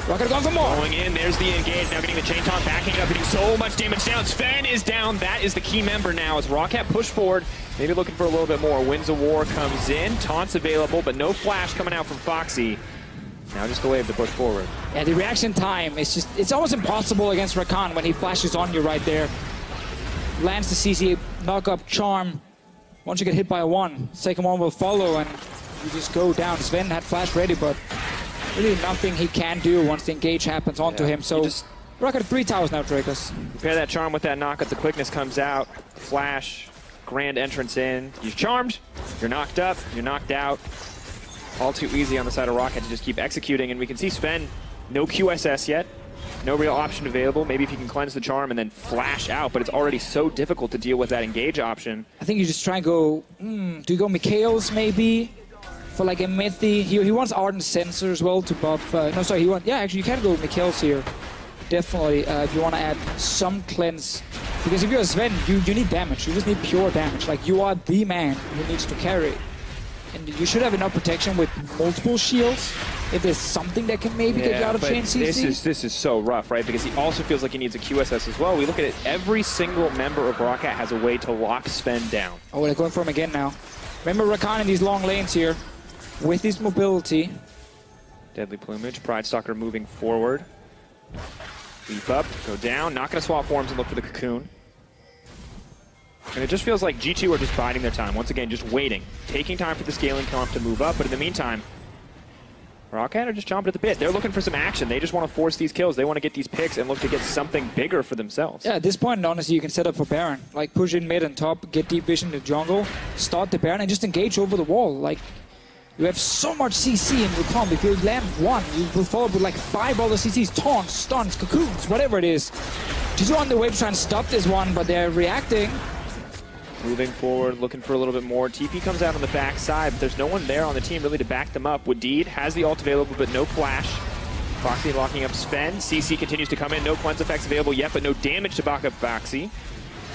ROCCAT gone for more. Going in, there's the engage, now getting the chain taunt, backing up, getting so much damage down. Sven is down, that is the key member now as ROCCAT push forward, maybe looking for a little bit more. Winds of War comes in, taunts available, but no flash coming out from Foxy. Now just the wave to push forward. Yeah, the reaction time, it's almost impossible against ROCCAT when he flashes on you right there. Lands the CC, knock up Charm. Once you get hit by a 1, second one will follow and you just go down. Sven had flash ready, but really nothing he can do once the engage happens onto him. So ROCCAT 3 towers now, Drakos. Pair that Charm with that knock up, the quickness comes out. Flash, grand entrance in. You're charmed, you're knocked up, you're knocked out. All too easy on the side of ROCCAT to just keep executing, and we can see Sven, no QSS yet, no real option available. Maybe if you can cleanse the Charm and then flash out, but it's already so difficult to deal with that engage option. I think you just try and go, do you go Mikhail's maybe? For like a Mithy, he wants Ardent Sensor as well to buff, actually you can go Mikhail's here. Definitely, if you want to add some cleanse. Because if you're a Sven, you need damage, you just need pure damage. Like, you are the man who needs to carry. And you should have enough protection with multiple shields. If there's something that can maybe get you out of chain CC. This is so rough, right? Because he also feels like he needs a QSS as well. We look at it, every single member of ROCCAT has a way to lock Sven down. Oh, they're going for him again now. Remember ROCCAT in these long lanes here, with his mobility. Deadly Plumage, Pride Stalker moving forward. Leap up, go down, not gonna swap forms and look for the cocoon. And it just feels like G2 are just biding their time. Once again, just waiting. Taking time for the scaling comp to move up, but in the meantime, ROCCAT are just chomping at the bit. They're looking for some action. They just want to force these kills. They want to get these picks and look to get something bigger for themselves. Yeah, at this point, honestly, you can set up for Baron. Like, push in mid and top, get deep vision to jungle, start the Baron, and just engage over the wall. Like, You have so much CC in your comp. If you land one, you will follow up with like 5 other CCs, taunts, stuns, cocoons, whatever it is. G2 on the way to try and stop this one, but they're reacting. Moving forward, looking for a little bit more. TP comes out on the back side, but there's no one there on the team really to back them up. Wadid has the ult available, but no flash. Foxy locking up Sven. CC continues to come in. No cleanse effects available yet, but no damage to back up Foxy.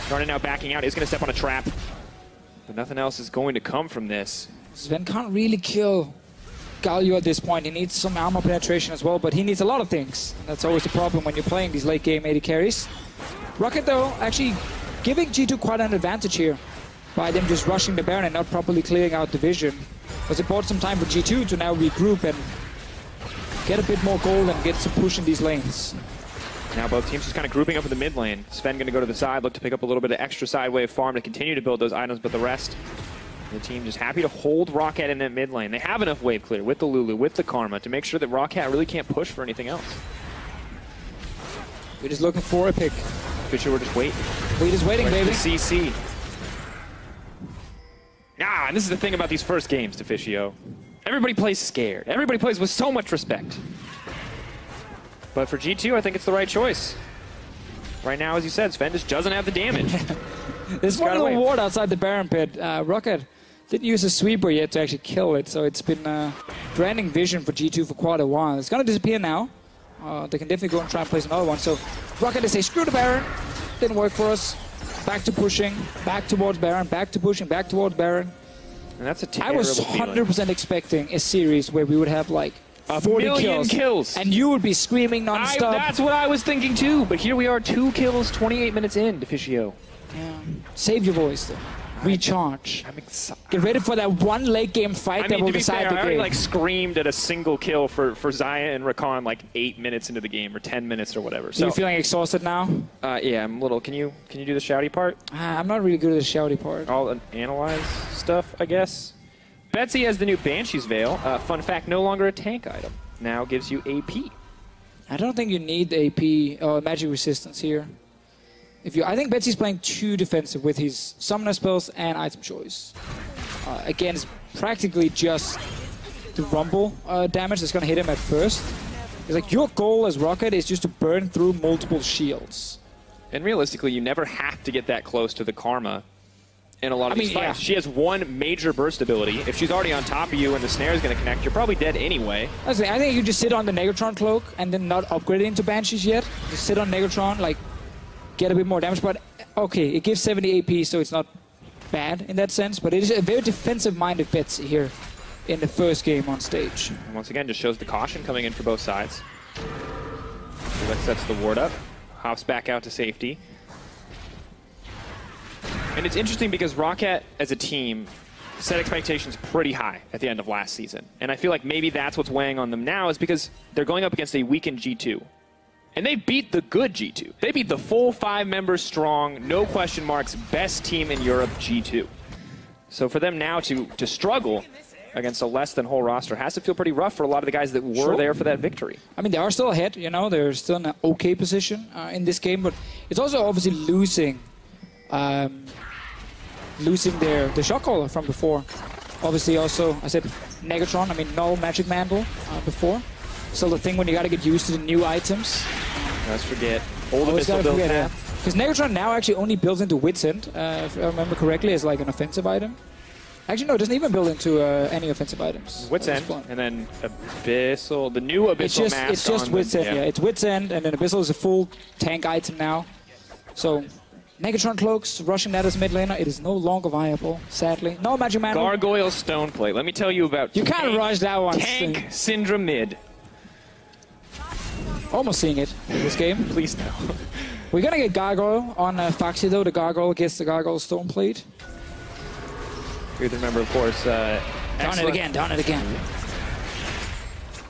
Starting now backing out. Is going to step on a trap. But nothing else is going to come from this. Sven can't really kill Galio at this point. He needs some armor penetration as well, but he needs a lot of things. That's always the problem when you're playing these late game AD carries. ROCCAT, though, actually giving G2 quite an advantage here by them just rushing the Baron and not properly clearing out the vision. Because it bought some time for G2 to now regroup and get a bit more gold and get some push in these lanes. Now both teams just kind of grouping up in the mid lane. Sven going to go to the side, look to pick up a little bit of extra side wave farm to continue to build those items, but the rest, the team just happy to hold ROCCAT in that mid lane. They have enough wave clear with the Lulu, with the Karma, to make sure that ROCCAT really can't push for anything else. We're just looking for a pick. Fisher, we're just waiting. We're just waiting, baby. CC. And this is the thing about these first games, Deficio. Everybody plays scared. Everybody plays with so much respect. But for G2, I think it's the right choice. Right now, as you said, Sven just doesn't have the damage. There's one little ward outside the Baron pit. ROCCAT didn't use a sweeper yet to actually kill it, so it's been draining vision for G2 for quite a while. It's going to disappear now. They can definitely go and try and place another one. So ROCCAT is say, screw the Baron. Didn't work for us. Back to pushing, back towards Baron, back to pushing, back towards Baron. And that's a terrible I was 100% expecting a series where we would have like 40 kills. And you would be screaming non-stop. That's what I was thinking too, but here we are, 2 kills, 28 minutes in, Deficio. Yeah. Save your voice though. Recharge. I'm excited. Get ready for that one late game fight that will decide the game. I already screamed at a single kill for Xayah and Rakan like 8 minutes into the game or 10 minutes or whatever. So you feeling exhausted now? Yeah, I'm a little. Can you do the shouty part? I'm not really good at the shouty part. I'll analyze stuff, I guess. Betsy has the new Banshee's Veil. Fun fact, no longer a tank item. Now gives you AP. I don't think you need AP or magic resistance here. I think Betsy's playing too defensive with his summoner spells and item choice. Again, it's practically just the rumble damage that's going to hit him at first. It's like your goal as ROCCAT is just to burn through multiple shields. And realistically, you never have to get that close to the Karma in a lot of these fights. Yeah. She has one major burst ability. If she's already on top of you and the snare is going to connect, you're probably dead anyway. I think you just sit on the Negatron cloak and then not upgrade it into Banshees yet. Just sit on Negatron, like, get a bit more damage, but okay, it gives 70 AP, so it's not bad in that sense, but it is a very defensive-minded Betsy here in the first game on stage. And once again, just shows the caution coming in for both sides. That sets the ward up, hops back out to safety. And it's interesting because ROCCAT, as a team, set expectations pretty high at the end of last season. And I feel like maybe that's what's weighing on them now is because they're going up against a weakened G2. And they beat the good G2. They beat the full 5 members strong, no question marks, best team in Europe, G2. So for them now to struggle against a less than whole roster has to feel pretty rough for a lot of the guys that were there for that victory. I mean, they are still ahead, you know, they're still in an okay position in this game, but it's also obviously losing the shot caller from before. Obviously also, I said Negatron, I mean, no Magic Mantle before. Still the thing when you gotta get used to the new items. Let's forget. Old missile build path. Because Negatron now actually only builds into Wit's End, if I remember correctly, as like an offensive item. Actually, no, it doesn't even build into any offensive items. Wit's End, and then Abyssal, the new Abyssal mask. It's just Wit's End, yeah. It's Wit's End, and then Abyssal is a full tank item now. So, Negatron Cloaks, rushing that as mid laner, it is no longer viable, sadly. No Magic Mantle. Gargoyle Stoneplate. Let me tell you about You can't rush that one. Tank Syndrome mid. Almost seeing it in this game. Please no. We're gonna get Gargoyle on Foxy though. The Gargoyle gets the Gargoyle Stoneplate. You remember, of course, down it again.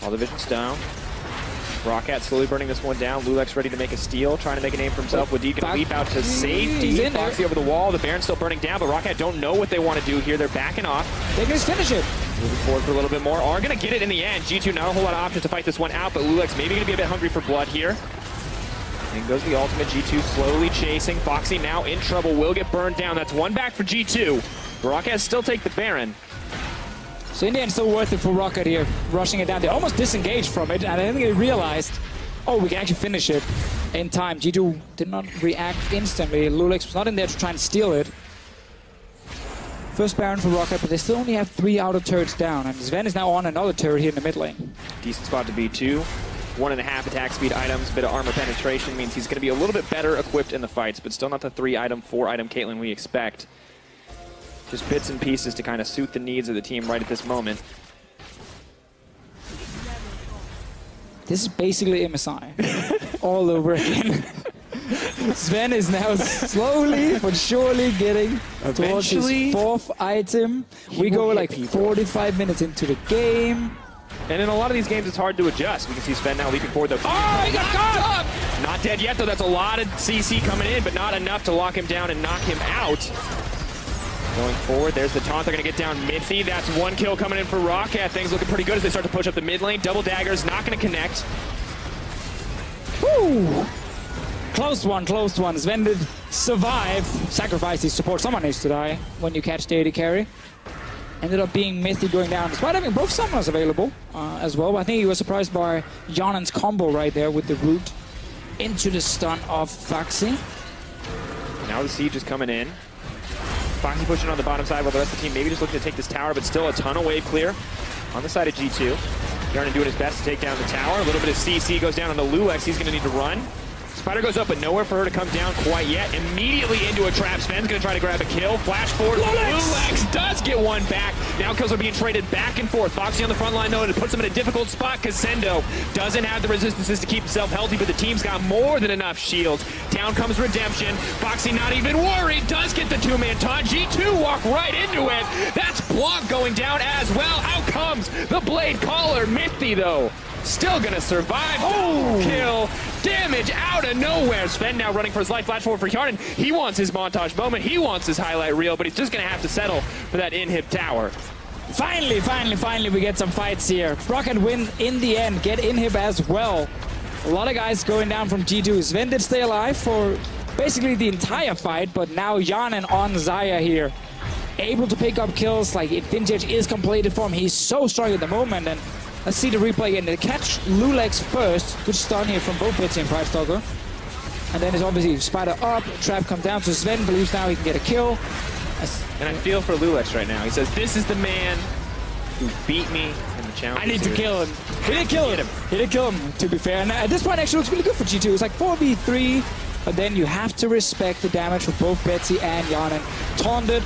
All divisions down. ROCCAT slowly burning this one down. Lulex ready to make a steal, trying to make a name for himself. Wadid gonna leap out to safety. Foxy over the wall. The Baron's still burning down, but ROCCAT don't know what they want to do here. They're backing off. They can just finish it. Moving forward for a little bit more. Are going to get it in the end. G2 not a whole lot of options to fight this one out, but Lulex maybe going to be a bit hungry for blood here. In goes the ultimate. G2 slowly chasing. Foxy now in trouble. Will get burned down. That's one back for G2. ROCCAT still take the Baron. So in the end, still worth it for ROCCAT here, rushing it down. They almost disengaged from it, and I think they realized, oh, we can actually finish it in time. G2 did not react instantly. Lulex was not in there to try and steal it. First Baron for ROCCAT, but they still only have 3 outer turrets down, and Sven is now on another turret here in the mid lane. Decent spot to be 2. 1.5 attack speed items, bit of armor penetration means he's going to be a little bit better equipped in the fights, but still not the 3-item, 4-item Caitlyn we expect. Just bits and pieces to kind of suit the needs of the team right at this moment. This is basically MSI all over again. Sven is now slowly but surely getting towards his 4th item. We go like 45 minutes into the game. And in a lot of these games, it's hard to adjust. We can see Sven now leaping forward, though. Oh, he got caught! Not dead yet, though. That's a lot of CC coming in, but not enough to lock him down and knock him out. Going forward, there's the taunt. They're going to get down Mithy. That's 1 kill coming in for ROCCAT. Things looking pretty good as they start to push up the mid lane. Double daggers, not going to connect. Woo! Close one, close one. Sven did survive. Sacrifice his support. Someone needs to die when you catch the AD carry. Ended up being Mithy going down, despite having both summoners available as well. But I think he was surprised by Janen's combo right there with the root into the stun of Foxy. Now the siege is coming in. Foxy pushing on the bottom side while the rest of the team maybe just looking to take this tower, but still a ton of wave clear on the side of G2. Jarnan doing his best to take down the tower. A little bit of CC goes down on the Lulex. He's going to need to run. Spider goes up, but nowhere for her to come down quite yet. Immediately into a trap. Sven's going to try to grab a kill. Flash forward. Lulex does get one back. Now kills are being traded back and forth. Foxy on the front line, though, and it puts him in a difficult spot because Sendo doesn't have the resistances to keep himself healthy, but the team's got more than enough shields. Down comes Redemption. Foxy not even worried. Does get the 2-man taunt. G2 walk right into it. That's block going down as well. Out comes the Blade Caller. Mithy, though, still gonna survive. Oh, kill. Damage out of nowhere. Sven now running for his life. Flash forward for Jarnan. He wants his montage moment. He wants his highlight reel, but he's just gonna have to settle for that inhib tower. Finally, we get some fights here. ROCCAT win in the end. Get inhib as well. A lot of guys going down from G2. Sven did stay alive for basically the entire fight, but now Jarnan on Xayah here. Able to pick up kills. Like, Vintage is completed for him. He's so strong at the moment, and let's see the replay again. They catch Lulex first. Good stun here from both Betsy and Pride Stalker. And then it's obviously Spider up. Trap comes down. So Sven believes now he can get a kill. And I feel for Lulex right now. He says, this is the man who beat me in the challenge. I need to kill him. He didn't kill him. He didn't kill him, to be fair. And at this point, actually, looks really good for G2. It's like 4v3. But then you have to respect the damage for both Betsy and Jarnan. Taunted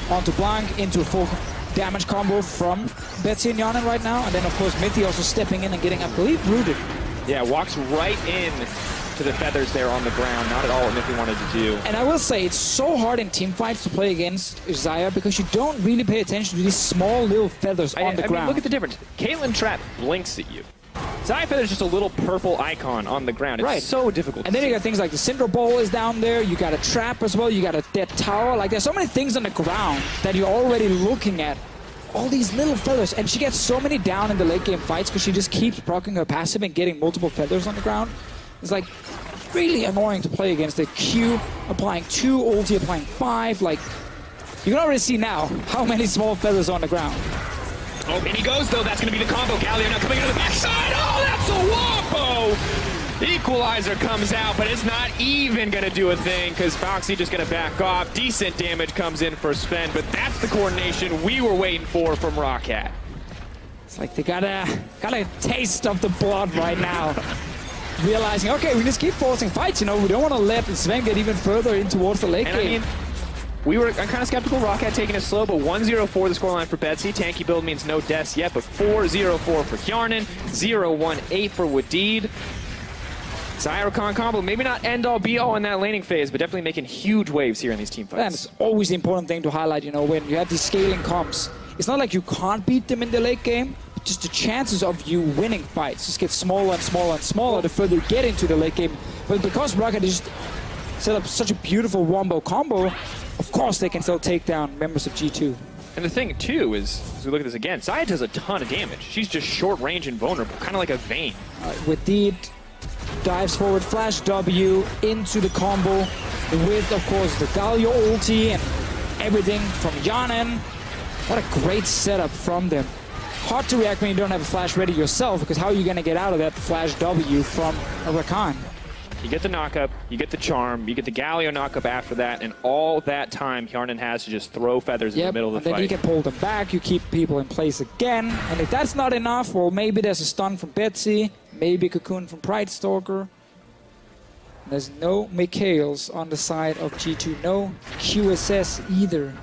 onto Blanc into a full damage combo from Betsy and Jarnan right now. And then, of course, Mithy also stepping in and getting, I believe, rooted. Yeah, walks right in to the feathers there on the ground. Not at all what Mithy wanted to do. And I will say, it's so hard in team fights to play against Xayah because you don't really pay attention to these small little feathers on the ground. Mean, look at the difference. Caitlyn Trap blinks at you. Xayah Feather's just a little purple icon on the ground. It's so difficult And then you got things like the Cinder Ball is down there. You got a trap as well. You got a dead tower. Like, there's so many things on the ground that you're already looking at. All these little feathers, and she gets so many down in the late game fights because she just keeps proccing her passive and getting multiple feathers on the ground. It's like really annoying to play against. The Q applying 2, ulti applying 5. Like, you can already see now how many small feathers on the ground. Oh, and he goes though. That's going to be the combo. Galio now coming into the backside. Oh, that's a wombo! Equalizer comes out, but it's not even going to do a thing because Foxy just going to back off. Decent damage comes in for Sven, but that's the coordination we were waiting for from ROCCAT. It's like they got a taste of the blood right now. Realizing, okay, we just keep forcing fights, you know, we don't want to let Sven get even further in towards the late game. I'm kind of skeptical ROCCAT taking it slow, but 1-0-4 the scoreline for Betsy. Tanky build means no deaths yet, but 4-0-4 for Jarnan, 0-1-8 for Wadid. Xayah combo, maybe not end-all be-all in that laning phase, but definitely making huge waves here in these team fights. That's always the important thing to highlight, you know, when you have these scaling comps. It's not like you can't beat them in the late game, but just the chances of you winning fights just get smaller and smaller and smaller the further you get into the late game. But because ROCCAT just set up such a beautiful wombo combo, of course they can still take down members of G2. And the thing, too, is, as we look at this again, Xayah does a ton of damage. She's just short range and vulnerable, kind of like a Vayne. Wadid dives forward, flash W into the combo with, of course, the Galio ulti and everything from Jarnan. What a great setup from them. Hard to react when you don't have a flash ready yourself, because how are you going to get out of that flash W from a ROCCAT? You get the knockup, you get the charm, you get the Galio knockup after that, and all that time Hjarnan has to just throw feathers in the middle of the fight. And then you can pull them back, you keep people in place again, and if that's not enough, well, maybe there's a stun from Betsy, maybe a cocoon from Pride Stalker. There's no Mikhails on the side of G2, no QSS either.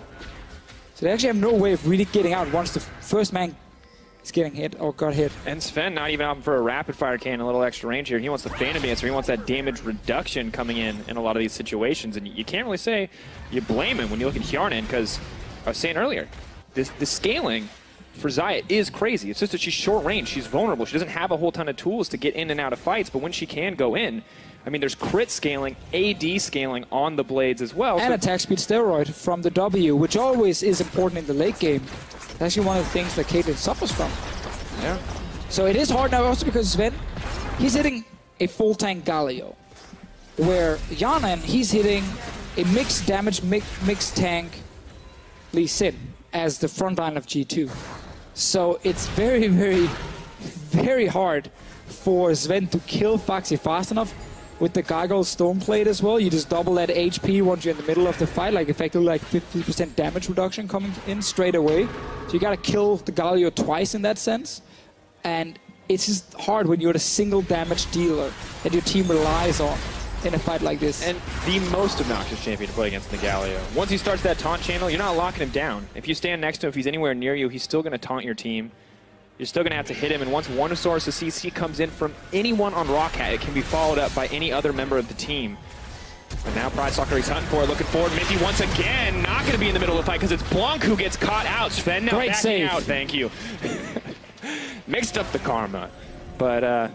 So they actually have no way of really getting out once the first man is getting hit or got hit. And Sven not even opting for a rapid fire cannon, a little extra range here. He wants the Phantom Dancer. He wants that damage reduction coming in a lot of these situations. And you can't really say you blame him when you look at Hjarnan, because I was saying earlier, the scaling for Xayah is crazy. It's just that she's short range. She's vulnerable. She doesn't have a whole ton of tools to get in and out of fights, but when she can go in, I mean, there's crit scaling, AD scaling on the blades as well. And attack speed steroid from the W, which always is important in the late game. It's actually one of the things that Caitlyn suffers from. Yeah. So it is hard now also because Sven, he's hitting a full tank Galio, where Hjarnan, he's hitting a mixed damage, mixed tank Lee Sin as the front line of G2. So it's very, very, very hard for Sven to kill Foxy fast enough. With the Gargoyle Stoneplate as well, you just double that HP once you're in the middle of the fight, like effectively like 50% damage reduction coming in straight away. So you gotta kill the Galio twice in that sense. And it's just hard when you're the single damage dealer that your team relies on in a fight like this. And the most obnoxious champion to play against the Galio. Once he starts that taunt channel, you're not locking him down. If you stand next to him, if he's anywhere near you, he's still gonna taunt your team. You're still going to have to hit him, and once one source of CC comes in from anyone on ROCCAT, it can be followed up by any other member of the team. And now Pride Stalker, he's hunting for it, looking forward. Mithy once again not going to be in the middle of the fight because it's Blanc who gets caught out. Sven now Great backing save. out, thank you. Mixed up the karma, but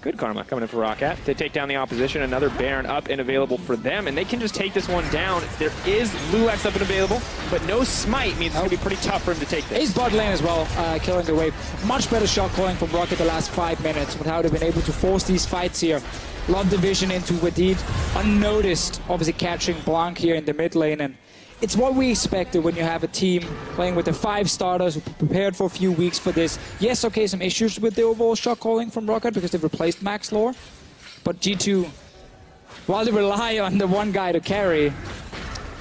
good karma coming in for ROCCAT. They take down the opposition, another Baron up and available for them, and they can just take this one down. There is Lulax up and available, but no smite means it's going to be pretty tough for him to take this. He's bot lane as well, killing the wave. Much better shot calling from ROCCAT the last 5 minutes with how they've been able to force these fights here. Love the vision into Wadid, unnoticed, obviously catching Blanc here in the mid lane, and it's what we expected when you have a team playing with the 5 starters who prepared for a few weeks for this. Yes, okay, some issues with the overall shot calling from ROCCAT because they've replaced Max Lore. But G2, while they rely on the one guy to carry,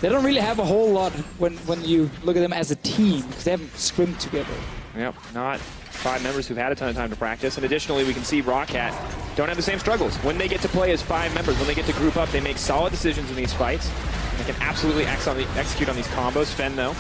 they don't really have a whole lot when you look at them as a team because they haven't scrimmed together. Yep, not 5 members who've had a ton of time to practice. And additionally, we can see ROCCAT don't have the same struggles. When they get to play as 5 members, when they get to group up, they make solid decisions in these fights. They can absolutely execute on these combos. Sven, though,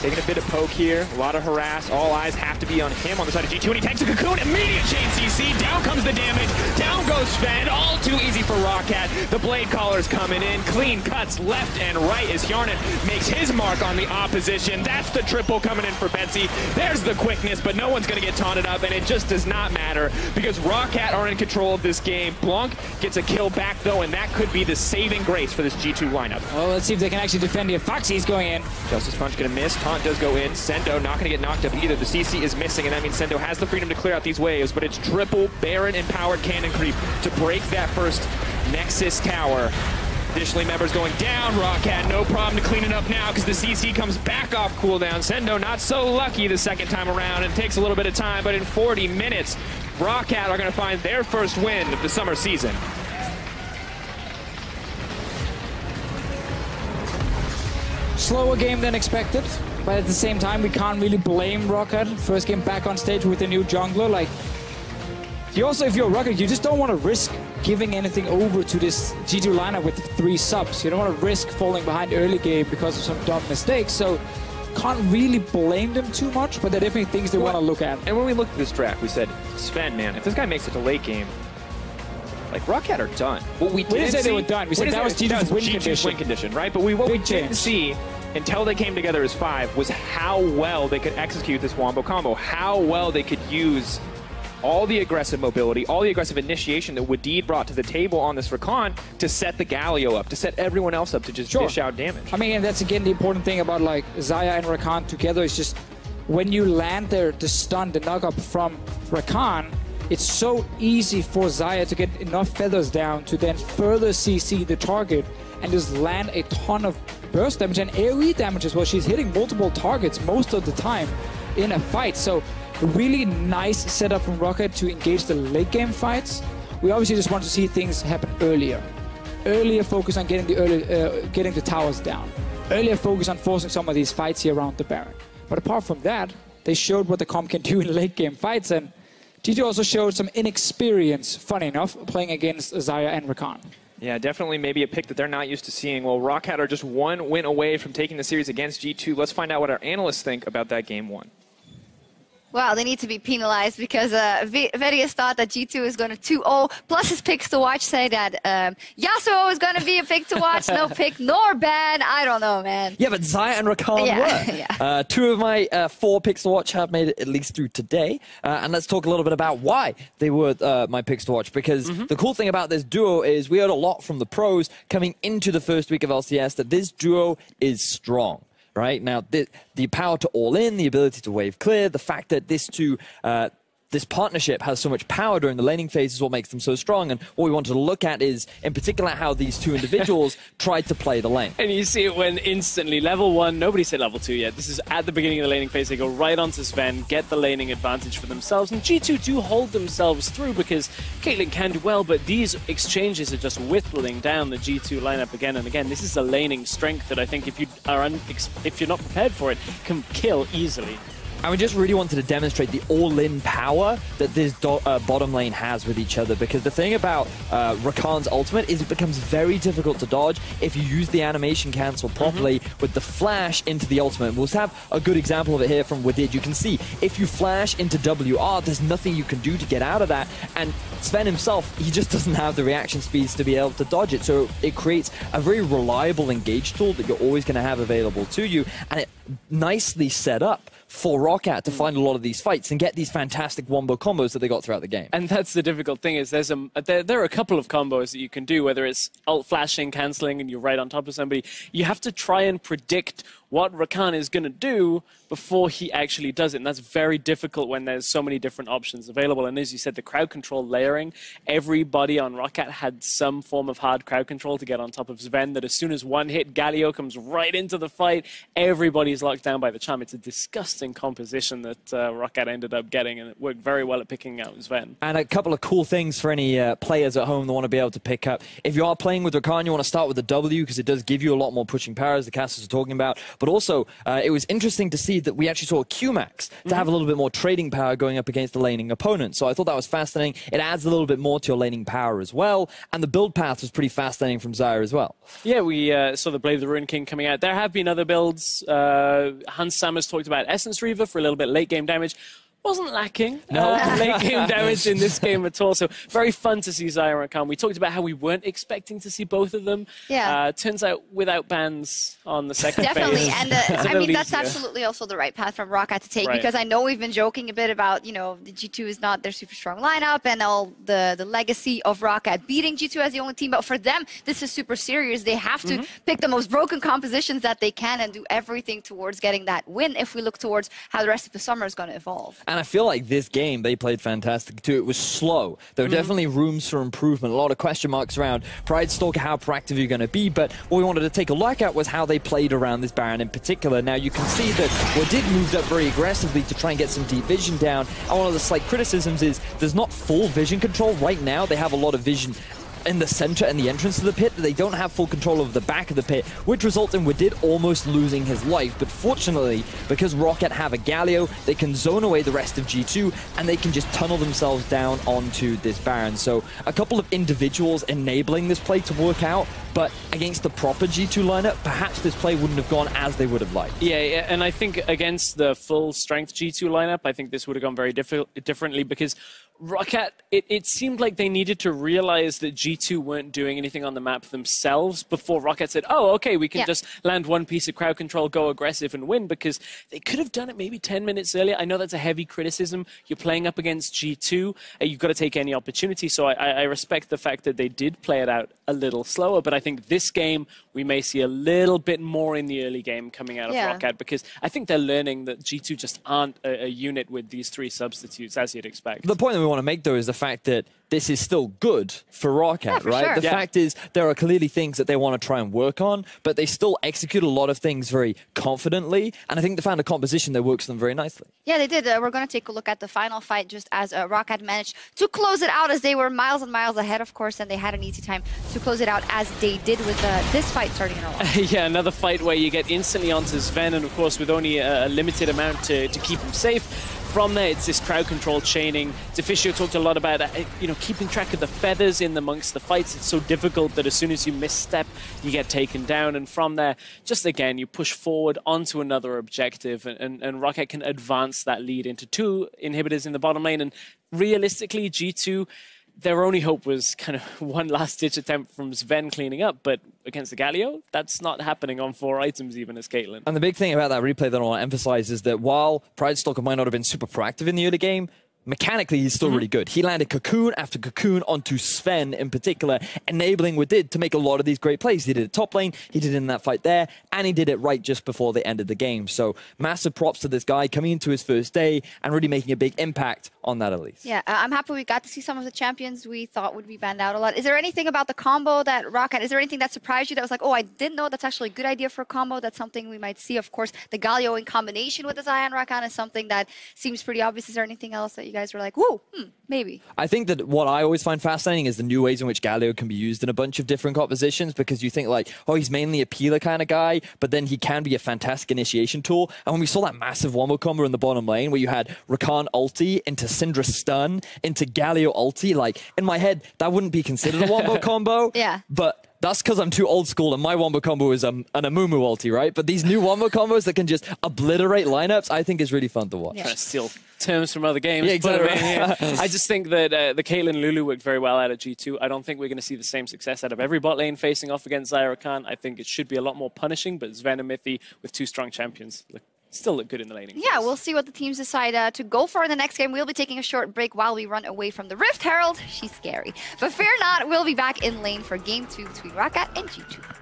taking a bit of poke here. A lot of harass. All eyes have to be on him on the side of G2, and he takes a cocoon. Immediate chain CC. Down comes the damage. Down goes Sven. All too easy for ROCCAT. The blade caller's coming in. Clean cuts left and right as Hjarnan makes his mark on the opposition. That's the triple coming in for Betsy. There's the quickness, but no one's going to get taunted up, and it just does not matter because ROCCAT are in control of this game. Blanc gets a kill back, though, and that could be the saving grace for this G2 lineup. Well, let's see if they can actually defend here. Foxy's going in. Justice Punch going to miss. Taunt does go in. Sendo not going to get knocked up either. The CC is missing, and that means Sendo has the freedom to clear out these waves, but it's triple Baron empowered cannon creep to break that first Nexus tower. Additionally, members going down. ROCCAT, no problem to clean it up now because the CC comes back off cooldown. Sendo not so lucky the second time around. It takes a little bit of time, but in 40 minutes, ROCCAT are going to find their first win of the summer season. Slower game than expected, but at the same time, we can't really blame ROCCAT. First game back on stage with a new jungler. Like, you also, if you're ROCCAT, you just don't want to risk giving anything over to this G2 lineup with 3 subs. You don't want to risk falling behind early game because of some dumb mistakes. So, can't really blame them too much, but there are definitely things they want to look at. And when we looked at this draft, we said, Sven, man, if this guy makes it to late game, like, ROCCAT are done. What we didn't say they were done. We said that was G2's win condition. Right? But what we didn't see until they came together as 5 was how well they could execute this Wombo combo, how well they could use all the aggressive mobility, all the aggressive initiation that Wadid brought to the table on this Rakan to set the Galio up, to set everyone else up to just dish out damage. I mean, and that's again the important thing about like Xayah and Rakan together is just when you land there, the stun, the knock-up from Rakan, it's so easy for Xayah to get enough feathers down to then further CC the target and just land a ton of burst damage and AoE damage as well. She's hitting multiple targets most of the time in a fight. So a really nice setup from ROCCAT to engage the late game fights. We obviously just want to see things happen earlier. Earlier focus on getting the towers down. Earlier focus on forcing some of these fights here around the Baron. But apart from that, they showed what the comp can do in late game fights, and G2 also showed some inexperience, funny enough, playing against Xayah and Rakan. Yeah, definitely maybe a pick that they're not used to seeing. Well, ROCCAT are just one win away from taking the series against G2. Let's find out what our analysts think about that game one. Well, they need to be penalized because Verius thought that G2 is going to 2-0. Plus his picks to watch say that Yasuo is going to be a pick to watch. No pick nor ban. I don't know, man. Yeah, but Xayah and Rakan were. Yeah. 2 of my 4 picks to watch have made it at least through today. And let's talk a little bit about why they were my picks to watch. Because the cool thing about this duo is we heard a lot from the pros coming into the first week of LCS that this duo is strong. Right now, the power to all in, the ability to wave clear, the fact that this partnership has so much power during the laning phase is what makes them so strong. And what we wanted to look at is, in particular, how these two individuals tried to play the lane. And you see it when instantly, level 1, nobody said level 2 yet. This is at the beginning of the laning phase. They go right onto Sven, get the laning advantage for themselves. And G2 do hold themselves through because Caitlyn can do well, but these exchanges are just whittling down the G2 lineup again and again. This is a laning strength that I think if you're not prepared for it, can kill easily. And we just really wanted to demonstrate the all-in power that this bottom lane has with each other, because the thing about Rakan's ultimate is it becomes very difficult to dodge if you use the animation cancel properly with the flash into the ultimate. We'll have a good example of it here from Wadid. You can see if you flash into WR, there's nothing you can do to get out of that. And Sven himself, he just doesn't have the reaction speeds to be able to dodge it. So it creates a very reliable engage tool that you're always going to have available to you. And it nicely set up for ROCCAT to find a lot of these fights and get these fantastic wombo combos that they got throughout the game. And that's the difficult thing is there are a couple of combos that you can do, whether it's ult flashing, cancelling, and you're right on top of somebody. You have to try and predict what Rakan is going to do before he actually does it. And that's very difficult when there's so many different options available. And as you said, the crowd control layering, everybody on ROCCAT had some form of hard crowd control to get on top of Sven, that as soon as one hit, Galio comes right into the fight, everybody's locked down by the charm. It's a disgusting composition that ROCCAT ended up getting, and it worked very well at picking out Sven. And a couple of cool things for any players at home that want to be able to pick up. If you are playing with Rakan, you want to start with the W, because it does give you a lot more pushing power, as the casters are talking about. But also, it was interesting to see that we actually saw QMax to have a little bit more trading power going up against the laning opponent. So I thought that was fascinating. It adds a little bit more to your laning power as well. And the build path was pretty fascinating from Xayah as well. Yeah, we saw the Blade of the Ruin King coming out. There have been other builds. Hans Sammers talked about Essence Reaver for a little bit late game damage. Wasn't lacking late game damage in this game at all. So very fun to see Xayah and Rakan. We talked about how we weren't expecting to see both of them. Yeah. Turns out without bans on the second Definitely. phase. And I mean, that's absolutely also the right path from ROCCAT to take, because I know we've been joking a bit about, you know, the G2 is not their super strong lineup and all the legacy of ROCCAT beating G2 as the only team. But for them, this is super serious. They have to pick the most broken compositions that they can and do everything towards getting that win if we look towards how the rest of the summer is going to evolve. And I feel like this game, they played fantastic too. It was slow. There were definitely rooms for improvement. A lot of question marks around Pride Stalker, how proactive you're going to be. But what we wanted to take a look at was how they played around this Baron in particular. Now, you can see that Wadid moved up very aggressively to try and get some deep vision down. And one of the slight criticisms is there's not full vision control. Right now, they have a lot of vision in the center and the entrance to the pit, but they don't have full control over the back of the pit, which results in Wadid almost losing his life. But fortunately, because ROCCAT have a Galio, they can zone away the rest of G2, and they can just tunnel themselves down onto this Baron. So a couple of individuals enabling this play to work out, but against the proper G2 lineup, perhaps this play wouldn't have gone as they would have liked. Yeah, and I think against the full strength G2 lineup, I think this would have gone very differently, because ROCCAT, it seemed like they needed to realize that G2 weren't doing anything on the map themselves before ROCCAT said, oh, okay, we can just land one piece of crowd control, go aggressive and win, because they could have done it maybe 10 minutes earlier. I know that's a heavy criticism. You're playing up against G2. You've got to take any opportunity. So I respect the fact that they did play it out a little slower, but I think this game we may see a little bit more in the early game coming out of ROCCAT, because I think they're learning that G2 just aren't a unit with these 3 substitutes as you'd expect. The point that we want to make, though, is the fact that this is still good for ROCCAT, right? Sure. The fact is, there are clearly things that they want to try and work on, but they still execute a lot of things very confidently, and I think they found a composition that works for them very nicely. Yeah, they did. We're going to take a look at the final fight just as ROCCAT managed to close it out, as they were miles and miles ahead, of course, and they had an easy time to close it out as they did with this fight starting in a while. Yeah, another fight where you get instantly onto Sven, and of course with only a limited amount to keep him safe. From there, it's this crowd control chaining. Deficio talked a lot about keeping track of the feathers in amongst the fights. It's so difficult that as soon as you misstep, you get taken down. And from there, just again, you push forward onto another objective, and ROCCAT can advance that lead into 2 inhibitors in the bottom lane. And realistically, G2, their only hope was kind of one last-ditch attempt from Sven cleaning up, but against the Galio, that's not happening on 4 items even as Caitlyn. And the big thing about that replay that I want to emphasize is that while Pridestalker might not have been super proactive in the early game, mechanically, he's still really good. He landed cocoon after cocoon onto Sven in particular, enabling Wadid to make a lot of these great plays. He did it top lane, he did it in that fight there, and he did it right just before they ended the game. So massive props to this guy coming into his first day and really making a big impact on that at least. Yeah, I'm happy we got to see some of the champions we thought would be banned out a lot. Is there anything about the combo that ROCCAT, is there anything that surprised you that was like, oh, I didn't know that's actually a good idea for a combo? That's something we might see. Of course, the Galio in combination with the Xayah and Rakan is something that seems pretty obvious. Is there anything else that you guys were like, whoa, maybe? I think that what I always find fascinating is the new ways in which Galio can be used in a bunch of different compositions, because you think like, oh, he's mainly a peeler kind of guy, but then he can be a fantastic initiation tool. And when we saw that massive wombo combo in the bottom lane where you had Rakan ulti into Syndra stun into Galio ulti, like in my head, that wouldn't be considered a wombo combo. Yeah. But that's because I'm too old school and my wombo combo is an Amumu ulti, right? But these new wombo combos that can just obliterate lineups, I think is really fun to watch. Yeah. Trying to steal terms from other games. Yeah, exactly. I just think that the Caitlyn Lulu worked very well out at G2. I don't think we're going to see the same success out of every bot lane facing off against Xayah Rakan. I think it should be a lot more punishing, but Sven and Mithy with 2 strong champions still look good in the laning. Yeah, we'll see what the teams decide to go for in the next game. We'll be taking a short break while we run away from the Rift Herald. She's scary. But fear not, we'll be back in lane for game 2 between ROCCAT and G2.